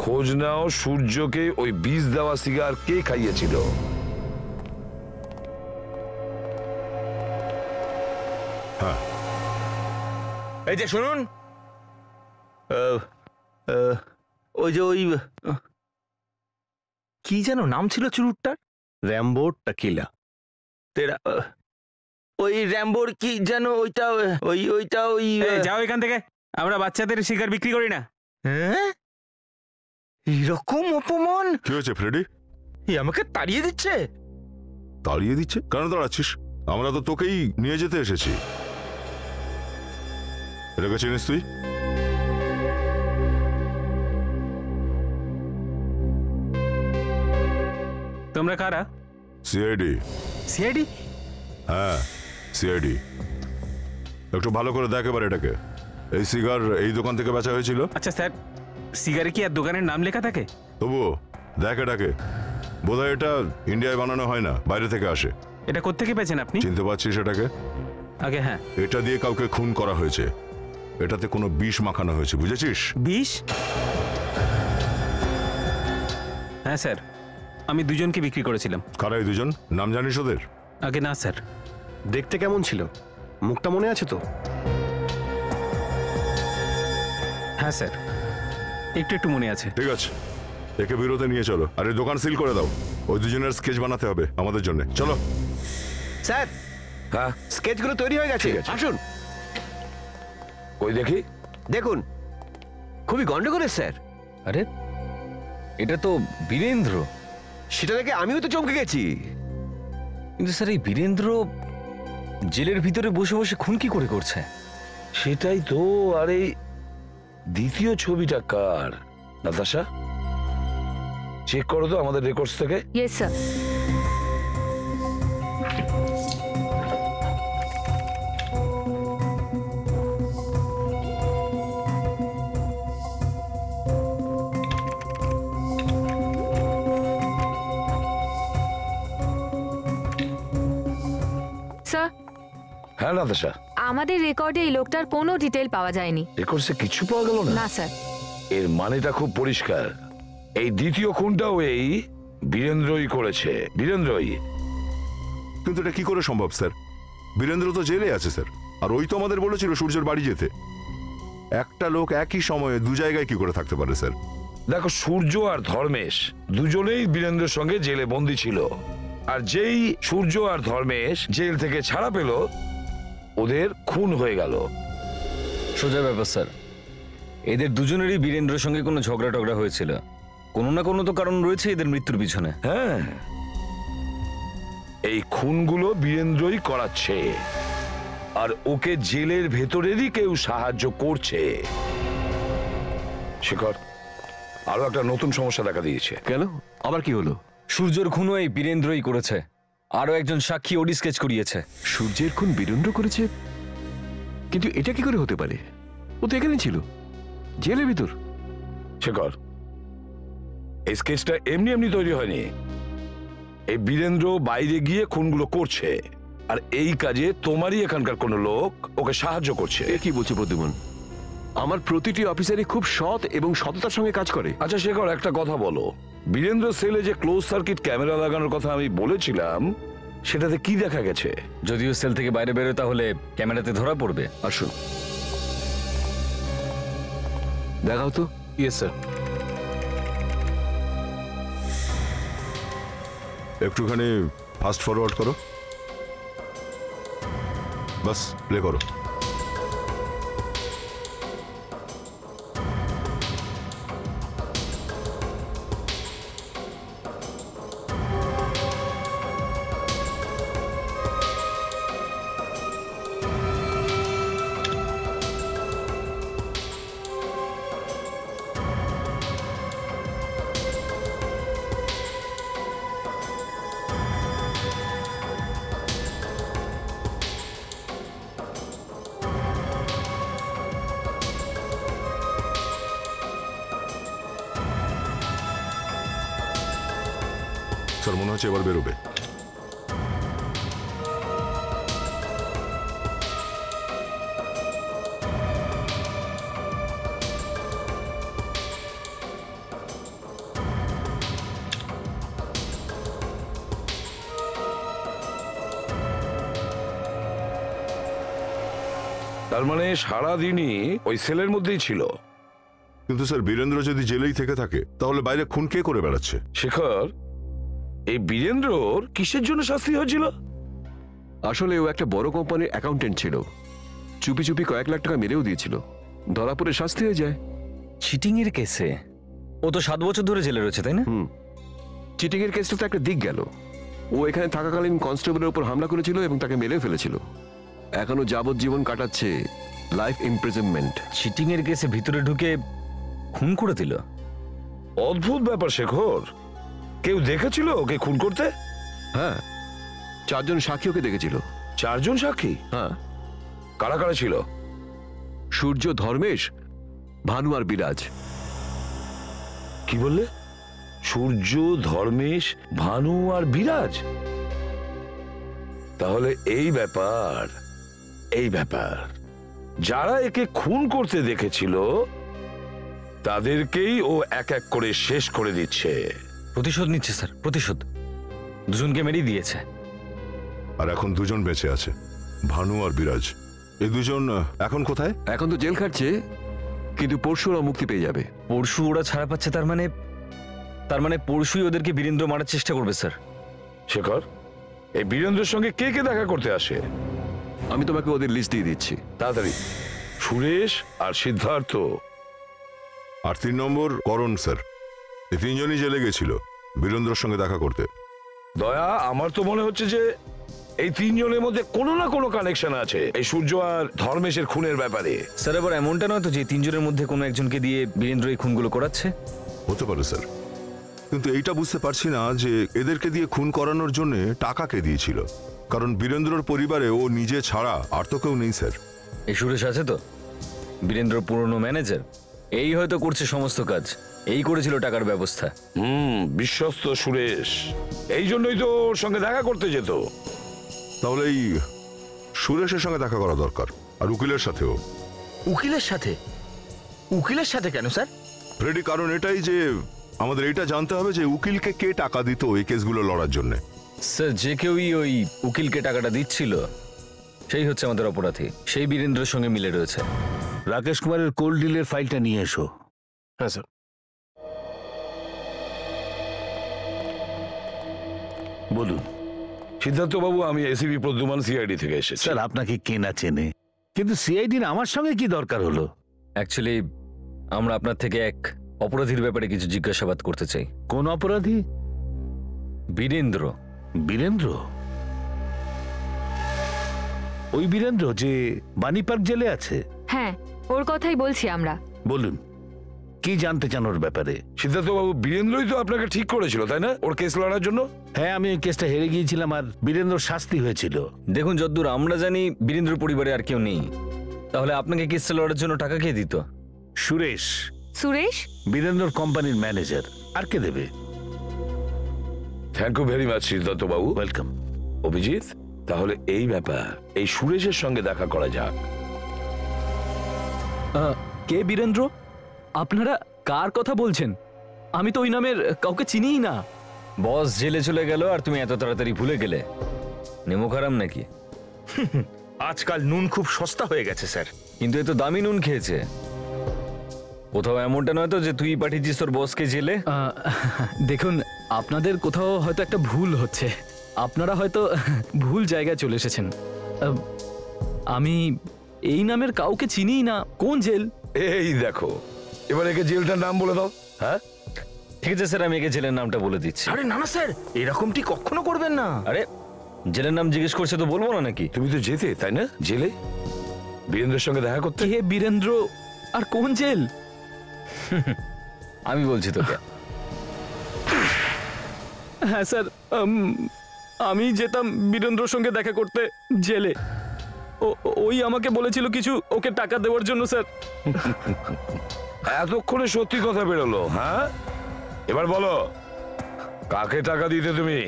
খোঁজ নাও সূর্যকে ওই বিষ দেওয়া সিগার কে খাইয়েছিল। এই যে শুনুন, ওই যে ওই কি যেন নাম ছিল চুরুটটার? Rambo tequila. ওই র্যাম্বোর কি যেন ওইটা ওইটা ওই যাও এখান থেকে, আমরা বাচ্চাদের শিকার বিক্রি করি না। হ্যাঁ, এরকম অপমান! কি হয়েছে ফ্রেডি? আমাকে তাড়িয়ে দিচ্ছে। তাড়িয়ে দিচ্ছে? কেন দাঁড়াচ্ছিস? আমরা তো তোকেই নিয়ে যেতে এসেছি। এটাকে চিনিস তুই? তোমরা কারা? সিআইডি। সিআইডি? হ্যাঁ, সিআইডি। একটু ভালো করে দেখ এবার এটাকে। এই সিগার এই দোকান থেকে বেচা হয়েছিল। আচ্ছা স্যার, সিগারে কি আর দোকানের নাম লেখা থাকে? তবুও দেখ এটাকে। বোধহয় এটা ইন্ডিয়ায় বানানো হয় না, বাইরে থেকে আসে। এটা কোত্থেকে পেয়েছেন আপনি? চিনতে পারছিস এটাকে? আগে হ্যাঁ। এটা দিয়ে কাউকে খুন করা হয়েছে। এটাতে কোনো বিষ মাখানো হয়েছে, বুঝেছিস? বিষ? হ্যাঁ স্যার, আমি দুজনকে বিক্রি করেছিলাম। কারা এই দুজন? নাম জানিস ওদের? আগে না স্যার। দেখতে কেমন ছিল? মুখটা মনে আছে তো? হ্যাঁ স্যার, একটু একটু মনে আছে। ঠিক আছে, একে বিরতে নিয়ে চলো। আর এই দোকান সিল করে দাও। ওই দুজনের স্কেচ বানাতে হবে আমাদের জন্য। চলো স্যার। হ্যাঁ, স্কেচগুলো তৈরি হয়ে গেছে, আসুন। ওই দেখি। দেখুন, খুবই গন্ডগোলের স্যার। আরে এটা তো বীরেন্দ্র। সেটা দেখে আমিও তো চমকে গেছি। কিন্তু স্যার, এই বীরেন্দ্র জেলের ভিতরে বসে বসে খুন কি করে করছে? সেটাই তো। আর এই দ্বিতীয় ছবিটা কার? নাতাশা, চেক করো তো আমাদের রেকর্ডস থেকে। Yes sir. স্যার। হ্যাঁ নাতাশা, আমাদের রেকর্ডে এই লোকটার কোনো ডিটেল পাওয়া যায়নি। রেকর্ডসে কিছু পাওয়া গেল না? না স্যার। এর মানেটা খুব পরিষ্কার। এই দ্বিতীয় খুনটাও এই বীরেন্দ্রই করেছে। বীরেন্দ্রই। কিন্তু এটা কি করে সম্ভব স্যার? বীরেন্দ্র তো জেলে আছে স্যার। আর ওই তো আমাদের বলেছিল সূর্যের বাড়ি যেতে। একটা লোক একই সময়ে দু জায়গায় কি করে থাকতে পারে স্যার? দেখো, সূর্য আর ধর্মেশ দুজনেই বীরেন্দ্রের সঙ্গে জেলে বন্দী ছিল। আর যেই সূর্য আর ধর্মেশ জেল থেকে ছাড়া পেল, ওদের খুন হয়ে গেল। সোজা ব্যাপার স্যার। এদের দুজনেরই বীরেন্দ্রের সঙ্গে কোনো ঝগড়া টগড়া হয়েছিল। কোনো না কোনো তো কারণ রয়েছে এদের মৃত্যুর পিছনে। হ্যাঁ, এই খুনগুলো বীরেন্দ্রই করাচ্ছে। আর ওকে জেলের ভেতরেরই কেউ সাহায্য করছে। শেখর, আরো একটা নতুন সমস্যা দেখা দিয়েছে। কেন? আবার কি হলো? সূর্যের খুনও এই বীরেন্দ্রই করেছে। আরো একজন সাক্ষী ওডি স্কেচ করিয়েছে। সূর্যের খুন বীরেন্দ্র করেছে? কিন্তু এটা কি করে হতে পারে? ও তো এখানে ছিল, জেলের ভিতর। শেখর, এই স্কেচটা এমনি এমনি তৈরি হয়নি। এই বীরেন্দ্র বাইরে গিয়ে খুনগুলো করছে। আর এই কাজে তোমারই এখানকার কোনো লোক ওকে সাহায্য করছে। এ কি বলছে প্রদ্যুমন? আমার প্রতিটি অফিসারই খুব সৎ এবং সততার সঙ্গে কাজ করে। আচ্ছা শেখর, একটা কথা বলো। বীরেন্দ্র সেলে যে ক্লোজ সার্কিট ক্যামেরা লাগানোর কথা আমি বলেছিলাম, সেটাতে কি দেখা গেছে? যদিও সেল থেকে বাইরে বেরোয় তাহলে ক্যামেরাতে ধরা পড়বে। আসুন। দেখাও তো। Yes sir. একটুখানি ফাস্ট ফরওয়ার্ড করো, বাস প্লে করো। স্যার মনে হচ্ছে এবার বেরোবে। তার মানে সারাদিনই ওই সেলের মধ্যেই ছিল। কিন্তু স্যার বীরেন্দ্র যদি জেলেই থেকে থাকে তাহলে বাইরে খুন কে করে বেড়াচ্ছে? শেখর, এই বীরেন্দ্রর কিসের জন্য শাস্তি হয়েছিল? আসলে ও একটা বড় কোম্পানির অ্যাকাউন্টেন্ট ছিল, চুপি চুপি কয়েক লাখ টাকা মেরেও দিয়েছিল, ধরা পড়ে শাস্তি হয়ে যায়। চিটিং এর কেসে ও তো 7 বছর ধরে জেলে রয়েছে, তাই না? চিটিং এর কেসটা তো একটা দিক গেল, ও এখানে থাকাকালীন কনস্টেবলের উপর হামলা করেছিল এবং তাকে মেরে ফেলেছিল। এখনো যাবজ্জীবন কাটাচ্ছে, লাইফ ইমপ্রিজনমেন্ট। চিটিং এর কেসে ভিতরে ঢুকে খুন করে দিল। অদ্ভুত ব্যাপার শেখর। কেউ দেখেছিল ওকে খুন করতে? হ্যাঁ, 4 জন সাক্ষী ওকে দেখেছিল। 4 জন সাক্ষী? হ্যাঁ। কারা কারা ছিল? সূর্য, ধর্মেশ, ভানু আর বিরাজ। কি বললে? সূর্য, ধর্মেশ, ভানু আর বিরাজ? তাহলে এই ব্যাপার যারা একে খুন করতে দেখেছিল তাদেরকেই ও এক এক করে শেষ করে দিচ্ছে। প্রতিশোধ নিচ্ছে স্যার, প্রতিশোধ। দুজনকে মেরেই দিয়েছে। আর এখন 2 জন বেঁচে আছে, ভানু আর বিরাজ। এই 2 জন এখন কোথায়? এখন তো জেল খাটছে, কিন্তু পরশু ওরা মুক্তি পেয়ে যাবে। পরশু ওরা ছাড়া পাচ্ছে, তার মানে পরশুই ওদেরকে বীরেন্দ্র মারার চেষ্টা করবে স্যার। শেখর, এই বীরেন্দ্রের সঙ্গে কে কে দেখা করতে আসে? আমি তোমাকে ওদের লিস্ট দিয়ে দিচ্ছি, তাড়াতাড়ি। সুরেশ আর সিদ্ধার্থ আর 3 নম্বর করণ স্যার। এই 3 জনই জেলে গেছিল বীরেন্দ্রের সঙ্গে দেখা করতে। দয়া, আমার তো মনে হচ্ছে যে এই 3 জনের মধ্যে কোনো না কোনো কানেকশন আছে এই সূর্য আর ধর্মেশের খুনের ব্যাপারে। স্যার এবার এমনটা নয় তো যে 3 জনের মধ্যে কোনো একজনকে দিয়ে বীরেন্দ্র এই খুনগুলো করাচ্ছে? হতে পারে স্যার, কিন্তু এইটা বুঝতে পারছি না যে এদেরকে দিয়ে খুন করানোর জন্য টাকা কে দিয়েছিল। কারণ বীরেন্দ্রর পরিবারে ও নিজে ছাড়া আর তো কেউ নেই স্যার। এই সুরেশ আছে তো, বীরেন্দ্র পুরনো ম্যানেজার, এই হয়তো করছে সমস্ত কাজ, এই করেছিল টাকার ব্যবস্থা। বিশ্বস্ত সুরেশ, এই জন্যই তো ওর সঙ্গে দেখা করতে যেত। তাহলে এই সুরেশের সঙ্গে দেখা করা দরকার, আর উকিলের সাথেও। উকিলের সাথে? উকিলের সাথে কেন স্যার? ফ্রেডি, কারণ এটাই যে আমাদের এটা জানতে হবে যে উকিলকে কে টাকা দিত এই কেসগুলো লড়ার জন্য। স্যার যে কেউই ওই উকিলকে টাকাটা দিচ্ছিল সেই হচ্ছে আমাদের অপরাধী, সেই বীরেন্দ্রের সঙ্গে মিলে রয়েছে। রাকেশ কুমারের কোল্ড ডিলের ফাইলটা নিয়ে এসো। হ্যাঁ স্যার। বলুন। সিদ্ধার্থ বাবু, আমি এসিপি প্রদ্যুমান, সিআইডি থেকে এসেছি। স্যার আপনাকে কেনা চেনে, কিন্তু সিআইডির আমার সঙ্গে কি দরকার হলো? অ্যাকচুয়ালি আমরা আপনার থেকে এক অপরাধীর ব্যাপারে কিছু জিজ্ঞাসাবাদ করতে চাই। কোন অপরাধী? বীরেন্দ্র। বীরেন্দ্র? ওই বীরেন্দ্র যে বাণী পার্ক জেলে আছে? হ্যাঁ, ওর কথাই বলছি আমরা। বলুন, কি জানতে চান ওর ব্যাপারে? সিদ্ধার্থ বাবু, বীরেন্দ্রই তো আপনাকে ঠিক করেছিল, তাই না, ওর কেস লড়ার জন্য? হ্যাঁ, আমি ওই কেসটা হেরে গিয়েছিলাম আর বীরেন্দ্র শাস্তি হয়েছিল। দেখুন, যতদূর আমরা জানি বীরেন্দ্র পরিবারে আর কেউ নেই, তাহলে আপনাকে কেসটা লড়ার জন্য টাকা কে দিত? সুরেশ। সুরেশ বীরেন্দ্রর কোম্পানির ম্যানেজার, আর কে দেবে? Thank you very much Siddhartha babu. Welcome. Abhijit, তাহলে এই ব্যাপার, এই সুরেশের সঙ্গে দেখা করা যাক। কে বীরেন্দ্র? আপনারা কার কথা বলছেন? আমি তো ওই নামের কাউকে চিনিই না। বস জেলে চলে গেল আর তুমি এত তাড়াতাড়ি ভুলে গেলে? নেমো খারাম নাকি? আজকাল নুন খুব সস্তা হয়ে গেছে স্যার। কিন্তু এ তো দামি নুন খেয়েছে। কোথাও এমনটা নয় তো যে তুই পাঠিয়েছিস তোর বসকে জেলে? দেখুন, আপনাদের কোথাও হয়তো একটা ভুল হচ্ছে। আপনারা হয়তো ভুল জায়গায় চলে এসেছেন। আমি এই নামের কাউকে চিনিই না। কোন জেল? এই দেখো, এবার একে জেলটার নাম বলে দাও। হ্যাঁ ঠিক আছে স্যার, আমি একে জেলের নামটা বলে দিচ্ছি। আরে না না স্যার, এরকমটি কখনো করবেন না। আরে জেলের নাম জিজ্ঞেস করছে তো বলবো না নাকি? তুমি তো যেতে, তাই না, জেলে বীরেন্দ্রের সঙ্গে দেখা করতে? কে বীরেন্দ্র আর কোন জেল? আমি বলছি তোকে। হ্যাঁ স্যার, আমি যেতাম বীরেন্দ্রর সঙ্গে দেখা করতে জেলে। ওই আমাকে বলেছিল কিছু ওকে টাকা দেওয়ার জন্য স্যার। এতক্ষণে সত্যি কথা বেরোলো? হ্যাঁ এবার বলো, কাকে টাকা দিতে তুমি?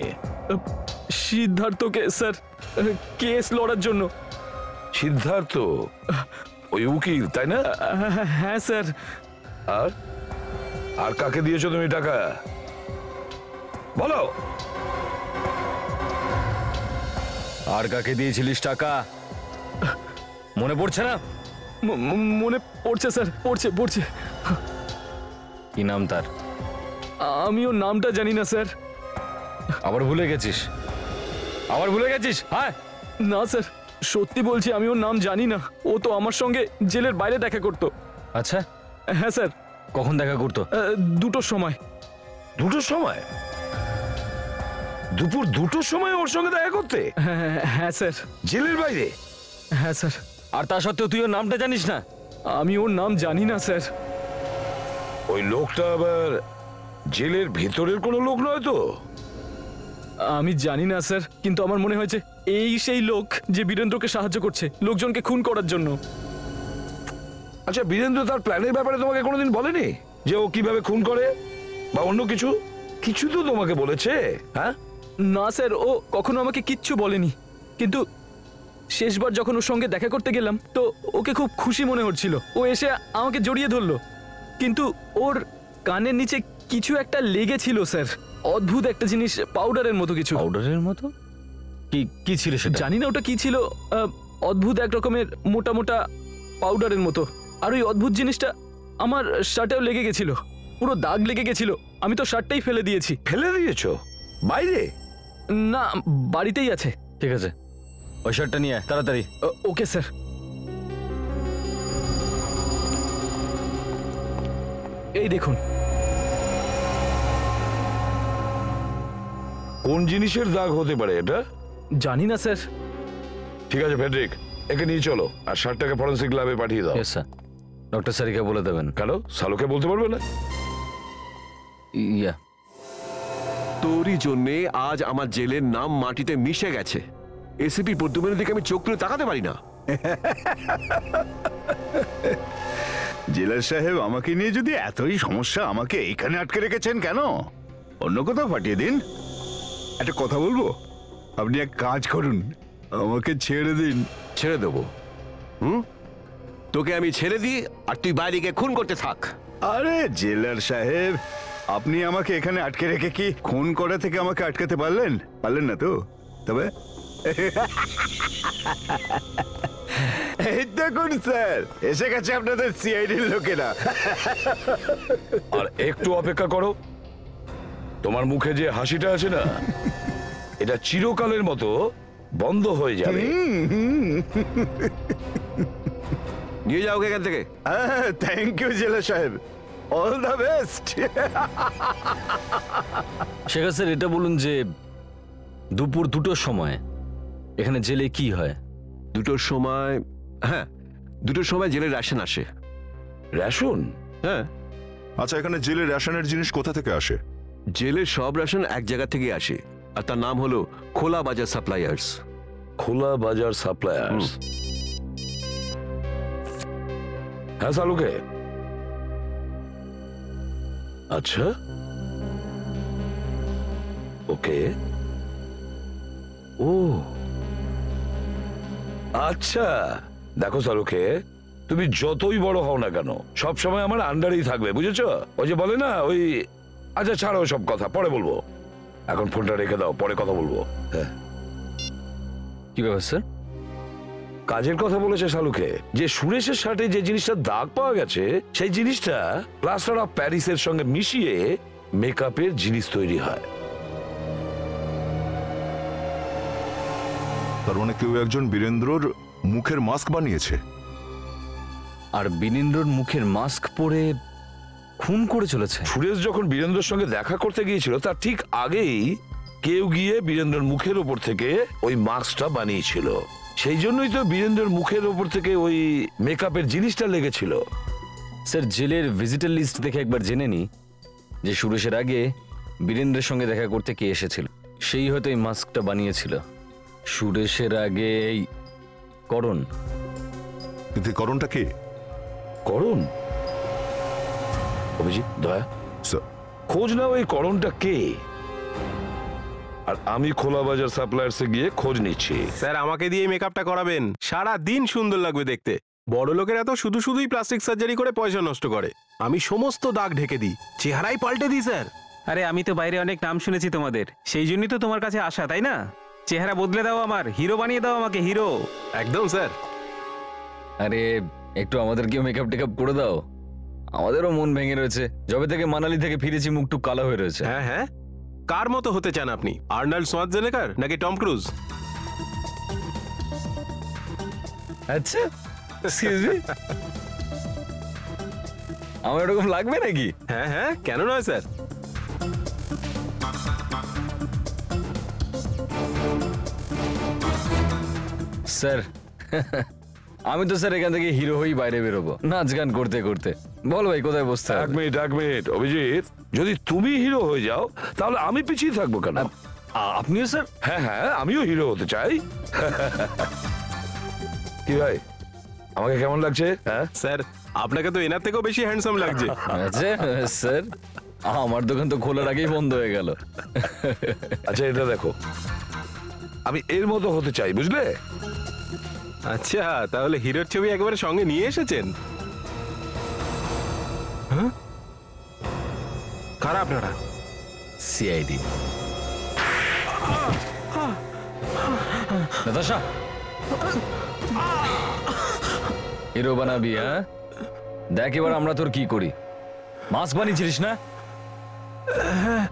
সিদ্ধার্থকে স্যার, কেস লড়ার জন্য। সিদ্ধার্থ ওই উকিল, তাই না? হ্যাঁ স্যার। আর আর কাকে দিয়েছো তুমি টাকা, বলো? আর কাকে দিয়েছিলিস টাকা মনে পড়ছে না? মনে পড়ছে স্যার, পড়ছে। কি নাম তার? আমিও নামটা জানি না স্যার। আবার ভুলে গেছিস? হ্যাঁ না স্যার, সত্যি বলছি, আমি ওর নাম জানি না। ও তো আমার সঙ্গে জেলের বাইরে দেখা করতো। আচ্ছা হ্যাঁ স্যার। কখন দেখা করতো? 2টোর সময়। 2টোর সময়? দুপুর 2টোর সময় ওর সঙ্গে দেখা করতে? হ্যাঁ স্যার। জেলের বাইরে? হ্যাঁ স্যার। আর তা সত্ত্বেও তুই ওর নামটা জানিস না? আমি ওর নাম জানি না স্যার। ওই লোকটা আবার জেলের ভিতরের কোনো লোক নয় তো? আমি জানি না স্যার, কিন্তু আমার মনে হয়েছে এই সেই লোক যে বীরেন্দ্রকে সাহায্য করছে লোকজনকে খুন করার জন্য। আচ্ছা, বীরেন্দ্র তার প্ল্যানের ব্যাপারে তোমাকে কোনোদিন বলেনি যে ও কিভাবে খুন করে বা অন্য কিছু? কিছু তো তোমাকে বলেছে? হ্যাঁ না স্যার, ও কখনো আমাকে কিচ্ছু বলেনি। কিন্তু শেষবার যখন ওর সঙ্গে দেখা করতে গেলাম তো ওকে খুব খুশি মনে হচ্ছিল। ও এসে আমাকে জড়িয়ে ধরলো, কিন্তু ওর কানের নিচে কিছু একটা লেগেছিল স্যার। অদ্ভুত একটা জিনিস, পাউডারের মতো কিছু। পাউডারের মতো? কি ছিল সেটা? জানি না ওটা কি ছিল। অদ্ভুত এক রকমের মোটা মোটা পাউডারের মতো। আর ওই অদ্ভুত জিনিসটা আমার শার্টেও লেগে গেছিল, পুরো দাগ লেগে গেছিল। আমি তো শার্টটাই ফেলে দিয়েছি। ফেলে দিয়েছো? বাইরে? না, বাড়িতেই আছে। ঠিক আছে, ওই শার্টটা নিয়ে তাড়াতাড়ি। Okay sir. এই দেখুন। কোন জিনিসের দাগ হতে পারে এটা? জানি না স্যার। ঠিক আছে ফেডরিক, একে নিয়ে চলো আর শার্টটাকে ফরেন্সিক ল্যাবে পাঠিয়ে দাও। স্যার, ডক্টর সারিকা বলে দেবেন। কেন, সালুকে বলতে পারবে না? ইয়া, তোরই জন্যে আজ আমার জেলের নাম মাটিতে মিশে গেছে। এসিপি প্রদ্যুম্নের দিকে আমি চোখ তুলে তাকাতে পারি না। জেলার সাহেব, আমাকে নিয়ে যদি এতই সমস্যা, আমাকে এইখানে আটকে রেখেছেন কেন? অন্য কোথাও পাঠিয়ে দিন। একটা কথা বলবো, আপনি এক কাজ করুন, আমাকে ছেড়ে দিন। ছেড়ে দেবো? তোকে আমি ছেড়ে দিই আর তুই বাইরে গিয়ে খুন করতে থাক। আরে জেলার সাহেব, আপনি আমাকে এখানে আটকে রেখে কি খুন করা থেকে আমাকে আটকাতে পারলেন না তো? তবে এই দেখুন স্যার, এসে গেছে আপনাদের সিআইডির লোকেরা। আর একটু অপেক্ষা করো, তোমার মুখে যে হাসিটা আছে না, এটা চিরকালের মতো বন্ধ হয়ে যাবে। নিয়ে যাও এখান থেকে। থ্যাংক ইউ জেলা সাহেব, অল দ্য বেস্ট। শেখা স্যার, এটা বলুন যে দুপুর 2টোর সময় এখানে জেলে কি হয়? 2টোর সময়? হ্যাঁ, 2টোর সময় জেলের রেশন আসে। রেশন? হ্যাঁ। আচ্ছা, এখানে জেলের রেশনের জিনিস কোথা থেকে আসে? জেলের সব রেশন এক জায়গা থেকে আসে, আর তার নাম হলো খোলা বাজার সাপ্লায়ার্স। খোলা বাজার সাপ্লায়ার্স? হ্যাঁ সালুকে। আচ্ছা, ওকে। ও আচ্ছা, দেখো সালুকে, তুমি যতই বড় হও না কেন সব সময় আমার আন্ডারেই থাকবে, বুঝেছো? ওই যে বলে না ওই, আচ্ছা ছাড়ো সব কথা, পরে বলবো। এখন ফোনটা রেখে দাও, পরে কথা বলবো। হ্যাঁ। কি ব্যাপার স্যার? কাজের কথা বলেছে শালুকে, যে সুরেশের শার্টে যে জিনিসটা দাগ পাওয়া গেছে সেই জিনিসটা প্লাস্টার অফ প্যারিসের সঙ্গে মিশিয়ে মেকআপের জিনিস তৈরি হয়। তার মানে কেউ একজন বীরেন্দ্রর মুখের মাস্ক বানিয়েছে। আর বীরেন্দ্রর মুখের মাস্ক পরে খুন করে চলেছে। সুরেশ যখন বীরেন্দ্রের সঙ্গে দেখা করতে গিয়েছিল তার ঠিক আগেই কেউ গিয়ে বীরেন্দ্রের মুখের ওপর থেকে ওই মাস্কটা বানিয়েছিল। সেই জন্যই তো বীরেন্দ্রের মুখের ওপর থেকে ওই মেকআপের জিনিসটা লেগেছিল। স্যার জেলের ভিজিটার লিস্ট দেখে একবার জেনে নি যে সুরেশের আগে বীরেন্দ্রের সঙ্গে দেখা করতে কে এসেছিল। সেই হয়তো এই মাস্কটা বানিয়েছিল। সুরেশের আগে এই করণ। কিন্তু করণটা কে? করণ? অভিজিৎ, দয়া, খোঁজ নাও এই করণটা কে। আর আমি খোলা বাজার সাপ্লায়ার্সে গিয়ে খোঁজ নিচ্ছি। স্যার আমাকে দিয়ে মেকআপটা করাবেন, সারা দিন সুন্দর লাগবে দেখতে। বড় লোকেরা তো শুধুই প্লাস্টিক সার্জারি করে পয়সা নষ্ট করে, আমি সমস্ত দাগ ঢেকে দিই, চেহারাই পাল্টে দিই স্যার। আরে আমি তো বাইরে অনেক নাম শুনেছি তোমাদের, সেই জন্যই তো তোমার কাছে আসা, তাই না? চেহারা বদলে দাও, আমার হিরো বানিয়ে দাও আমাকে, হিরো। একদম স্যার। আরে একটু আমাদেরকেও মেকআপ টেকআপ করে দাও, আমাদেরও মন ভেঙে রয়েছে। যবে থেকে মানালি থেকে ফিরেছি মুখ টুক কালো হয়ে রয়েছে। হ্যাঁ হ্যাঁ, কার মতো হতে চান আপনি? আর্নল্ড সোয়ার্জনেগার নাকি টম ক্রুজ? আচ্ছা এক্সকিউজ মি, আমার এরকম লাগবে নাকি? হ্যাঁ হ্যাঁ, কেন নয় স্যার। স্যার আমি তো স্যার এখান থেকে হিরো হয়েই বাইরে বেরোবো নাচ গান করতে করতে। বল ভাই কোথায় বসতে হবে? এক মিনিট অভিজিৎ, যদি তুমি হিরো হয়ে যাও তাহলে আমি পিছিয়ে থাকবো কেন? আপনিও স্যার? হ্যাঁ হ্যাঁ, আমিও হিরো হতে চাই। কি ভাই, আমাকে কেমন লাগছে? হ্যাঁ স্যার, আপনাকে তো এনার থেকেও বেশি হ্যান্ডসাম লাগছে। আচ্ছা স্যার, আমার দোকান তো খোলার আগেই বন্ধ হয়ে গেল। আচ্ছা এটা দেখো, আমি এর মতো হতে চাই, বুঝলে? আচ্ছা, তাহলে হিরোর ছবি একেবারে সঙ্গে নিয়ে এসেছেন? হ্যাঁ, কারা আপনারা? সিআইডি। নাতাশা, হিরো বানাবি? হ্যাঁ দেখ এবার আমরা তোর কি করি। মাস্ক বানিয়েছিলিস না? হ্যাঁ,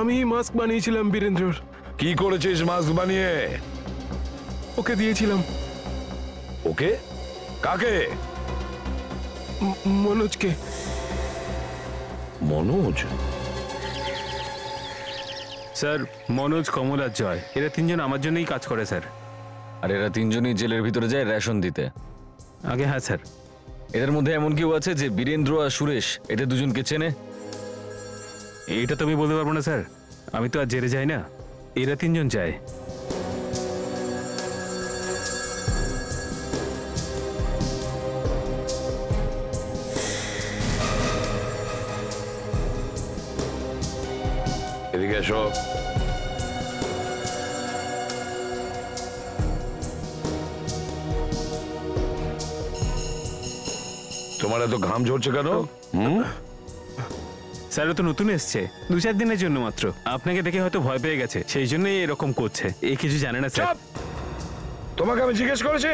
আমি মাস্ক বানিয়েছিলাম বীরেন্দ্রর। কি করেছিস মাস্ক বানিয়ে? ওকে দিয়েছিলাম। ওকে? কাকে? মনোজকে। মনোজ? স্যার মনোজ, কমল আর জয়, এরা তিনজন আমার জন্যই কাজ করে স্যার। আর এরা তিনজনই জেলের ভিতরে যায় রেশন দিতে। আগে হ্যাঁ স্যার। এদের মধ্যে এমন কেউ আছে যে বীরেন্দ্র আর সুরেশ এদের দুজনকে চেনে? এইটা তো আমি বলতে পারবো না স্যার, আমি তো আর জেলে যাই না, এরা তিনজন যায়। এদিকে এসো। তোমার এত ঘাম ঝরছে কেন? স্যার ও তো নতুন এসছে, 2-4 দিনের জন্য মাত্র। আপনাকে দেখে হয়তো ভয় পেয়ে গেছে, সেই জন্যই এরকম করছে। এই কিছু জানে না স্যার। তোমাকে আমি জিজ্ঞেস করেছি?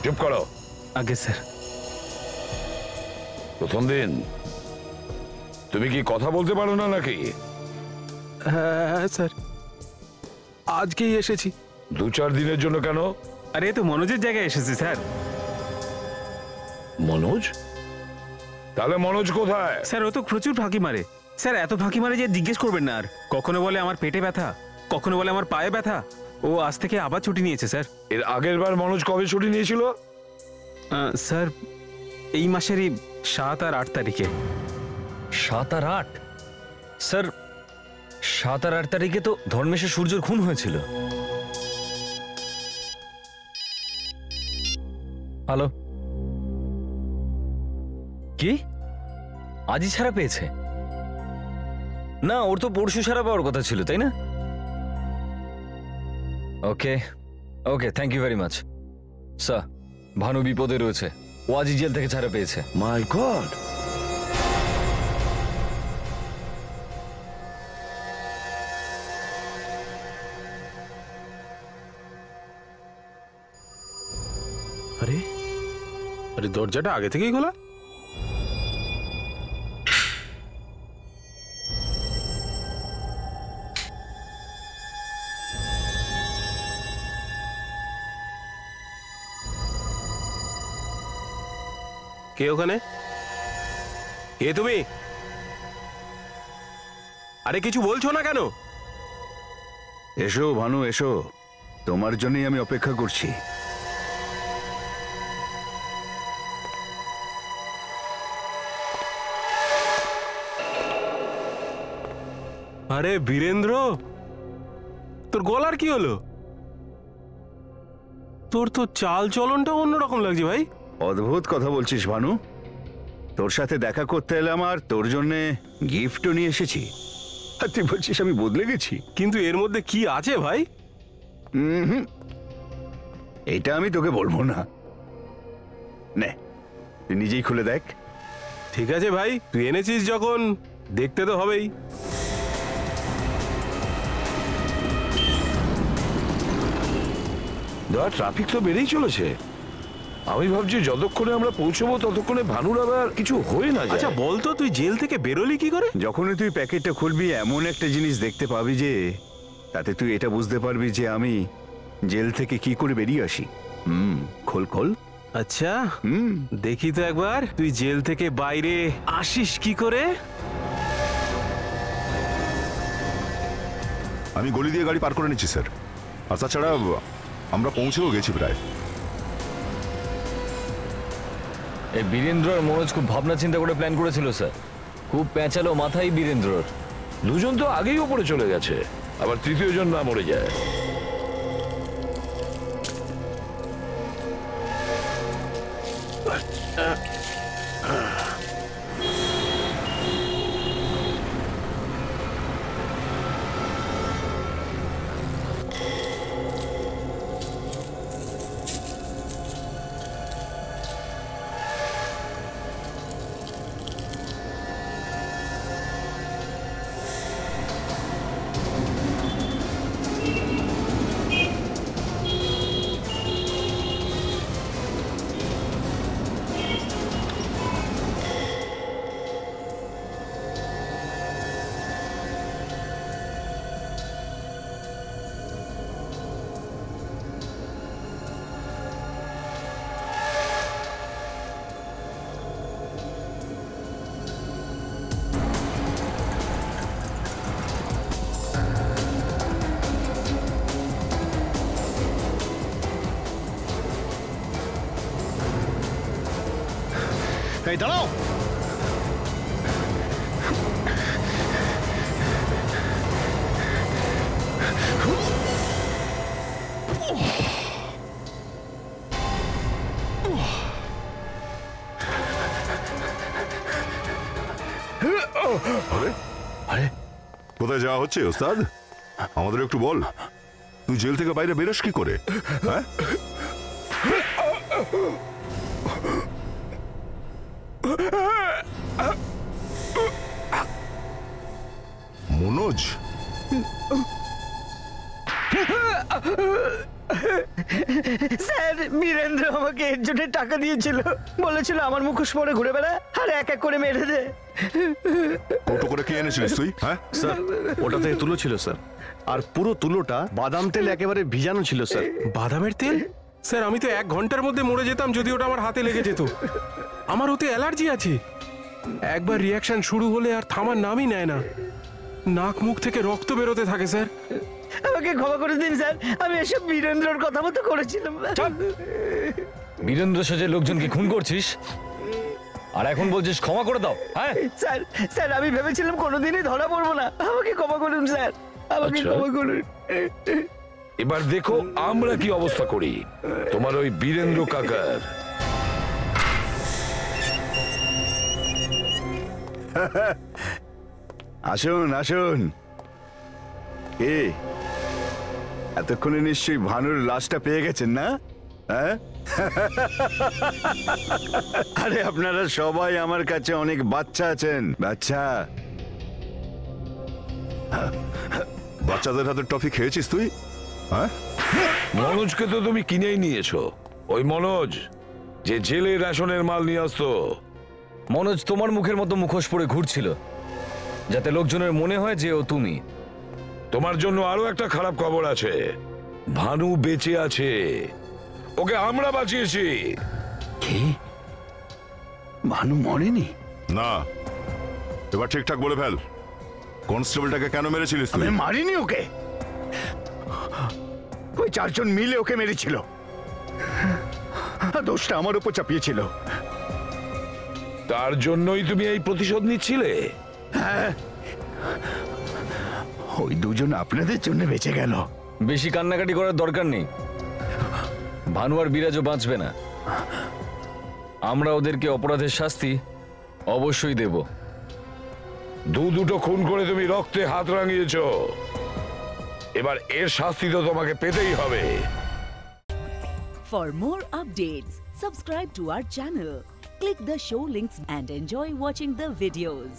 চুপ করো। আগে স্যার। প্রথম দিন তুমি কি কথা বলতে পারো না নাকি? হ্যাঁ স্যার, আজকেই এসেছি। 2-4 দিনের জন্য কেন? আরে তো মনোজের জায়গায় এসেছে স্যার। মনোজ? তাহলে মনোজ কোথায়? স্যার ও তো প্রচুর ফাঁকি মারে স্যার, এত ফাঁকি মারে যে জিজ্ঞেস করবেন না আর। কখনো বলে আমার পেটে ব্যথা, কখনো বলে আমার পায়ে ব্যথা। ও আজ থেকে আবার ছুটি নিয়েছে স্যার। এর আগের বার মনোজ কবে ছুটি নিয়েছিল? স্যার এই মাসেরই 7 আর 8 তারিখে। 7 আর 8? স্যার 7 আর 8 তারিখে তো ধর্মেশের সূর্যর খুন হয়েছিল। হ্যালো, কি আজই ছাড়া পেয়েছে? না, ওর তো পরশু ছাড়া পাওয়ার কথা ছিল, তাই না? Okay okay, thank you very much sir. Bhanu বিপদে রয়েছে, ও আজই জেল থেকে ছাড়া পেয়েছে। My god! আরে আরে দরজাটা আগে থেকেই খোলা। কে ওখানে? কে তুমি? আরে কিছু বলছো না কেন? এসো ভানু, এসো, তোমার জন্যই আমি অপেক্ষা করছি। আরে বীরেন্দ্র, তোর গলার কি হলো? তোর তো চাল চলনটা অন্যরকম লাগছে ভাই। অদ্ভুত কথা বলছিস ভানু। তোর সাথে দেখা করতে এলাম আর তোর জন্যে গিফটও নিয়ে এসেছি, আর তুই বলছিস আমি বদলে গেছি। কিন্তু এর মধ্যে কি আছে ভাই? এটা আমি তোকে বলবো না, নে তুই নিজেই খুলে দেখ। ঠিক আছে ভাই, তুই এনেছিস যখন দেখতে তো হবেই। ট্রাফিক তো বেড়েই চলেছে। আমি ভাবছি যতক্ষণে আমরা পৌঁছবো ততক্ষণে ভানুর আবার কিছু হয়ে না যায়। আচ্ছা বলতো, তুই জেল থেকে বেরোলি কি করে? যখনই তুই প্যাকেটটা খুলবি এমন একটা জিনিস দেখতে পাবি যে তাতে তুই এটা বুঝতে পারবি যে আমি জেল থেকে কি করে বেরিয়ে আসি। খোল খোল। আচ্ছা দেখি তো একবার, তুই জেল থেকে বাইরে আসিস কি করে? আমি গলি দিয়ে গাড়ি পার করে নিচ্ছি স্যার। আর তাছাড়া আমরা পৌঁছেও গেছি প্রায়। এই বীরেন্দ্র আর মনোজ খুব ভাবনা চিন্তা করে প্ল্যান করেছিল স্যার। খুব প্যাঁচালো মাথায় বীরেন্দ্রর। দুজন তো আগেই ওপরে চলে গেছে, আবার তৃতীয় জন না মরে যায়। এই দাঁড়াও, আরে কোথায় যাওয়া হচ্ছে ওস্তাদ? আমাদের একটু বল, তুই জেল থেকে বাইরে বেরোস কি করে? হ্যাঁ মনোজ, স্যার বীরেন্দ্র আমাকে এর জন্য টাকা দিয়েছিল, বলেছিল আমার মুখোশ পরে ঘুরে বেড়া আর এক এক করে মেরে দে। কৌটো করে কি এনেছিলিস তুই? হ্যাঁ স্যার ওটা থেকে তুলো ছিল স্যার, আর পুরো তুলোটা বাদাম তেল একেবারে ভিজানো ছিল স্যার। বাদামের তেল? স্যার আমি তো 1 ঘন্টার মধ্যে মরে যেতাম যদি ওটা আমার হাতে লেগে যেত। আমার ওতে অ্যালার্জি আছে, একবার রিয়াকশন শুরু হলে আর থামার নামই নেয় না। নাক মুখ থেকে রক্ত বেরোতে থাকে স্যার। আমাকে ক্ষমা করে দিন স্যার, আমি এসব বীরেন্দ্রর কথা মতো করেছিলাম। বীরেন্দ্র সাজে লোকজনকে খুন করছিস আর এখন বলছিস ক্ষমা করে দাও? হ্যাঁ স্যার, স্যার আমি ভেবেছিলাম কোনোদিনই ধরা পড়বো না, আমাকে ক্ষমা করুন স্যার, আমাকে ক্ষমা করুন। এবার দেখো আমরা কি অবস্থা করি তোমার ওই বীরেন্দ্র কাকার। আসুন আসুন। এ এতক্ষণে নিশ্চয়ই ভানুর লাশটা পেয়ে গেছেন না? হ্যাঁ আরে আপনারা সবাই আমার কাছে অনেক বাচ্চা আছেন। বাচ্চা বাচ্চাদের হাতে টফি খেয়েছিস তুই? হ্যাঁ মনোজকে তো তুমি কিনেই নিয়েছো। ওই মনোজ যে জেলে রেশনের মাল নিয়ে আসতো? মনোজ তোমার মুখের মতো মুখোশ পরে ঘুরছিল, যাতে লোকজনের মনে হয় যে ও তুমি। তোমার জন্য আরো একটা খারাপ খবর আছে। ভানু বেঁচে আছে, ওকে আমরা বাঁচিয়েছি। কি? ভানু মরেনি? না, এবার ঠিকঠাক বলে ফেল, কনস্টেবলটাকে কেন মেরেছিলিস তুই? আমি মারিনি ওকে, ওই চারজন মিলে ওকে মেরেছিল, দোষটা আমার উপর চাপিয়েছিল। তার জন্যই তুমি এই প্রতিশোধ নিচ্ছিলে? হ্যাঁ, ওই দুজন আপনাদের জন্য বেঁচে গেল। বেশি কান্নাকাটি করার দরকার নেই, ভানু আর বিরাজও বাঁচবে না। আমরা ওদেরকে অপরাধের শাস্তি অবশ্যই দেব। দুটো খুন করে তুমি রক্তে হাত রাঙিয়েছ, এবার এর শাস্তি তো তোমাকে পেতেই হবে। For more updates, subscribe to our channel, click the show links and enjoy watching the videos.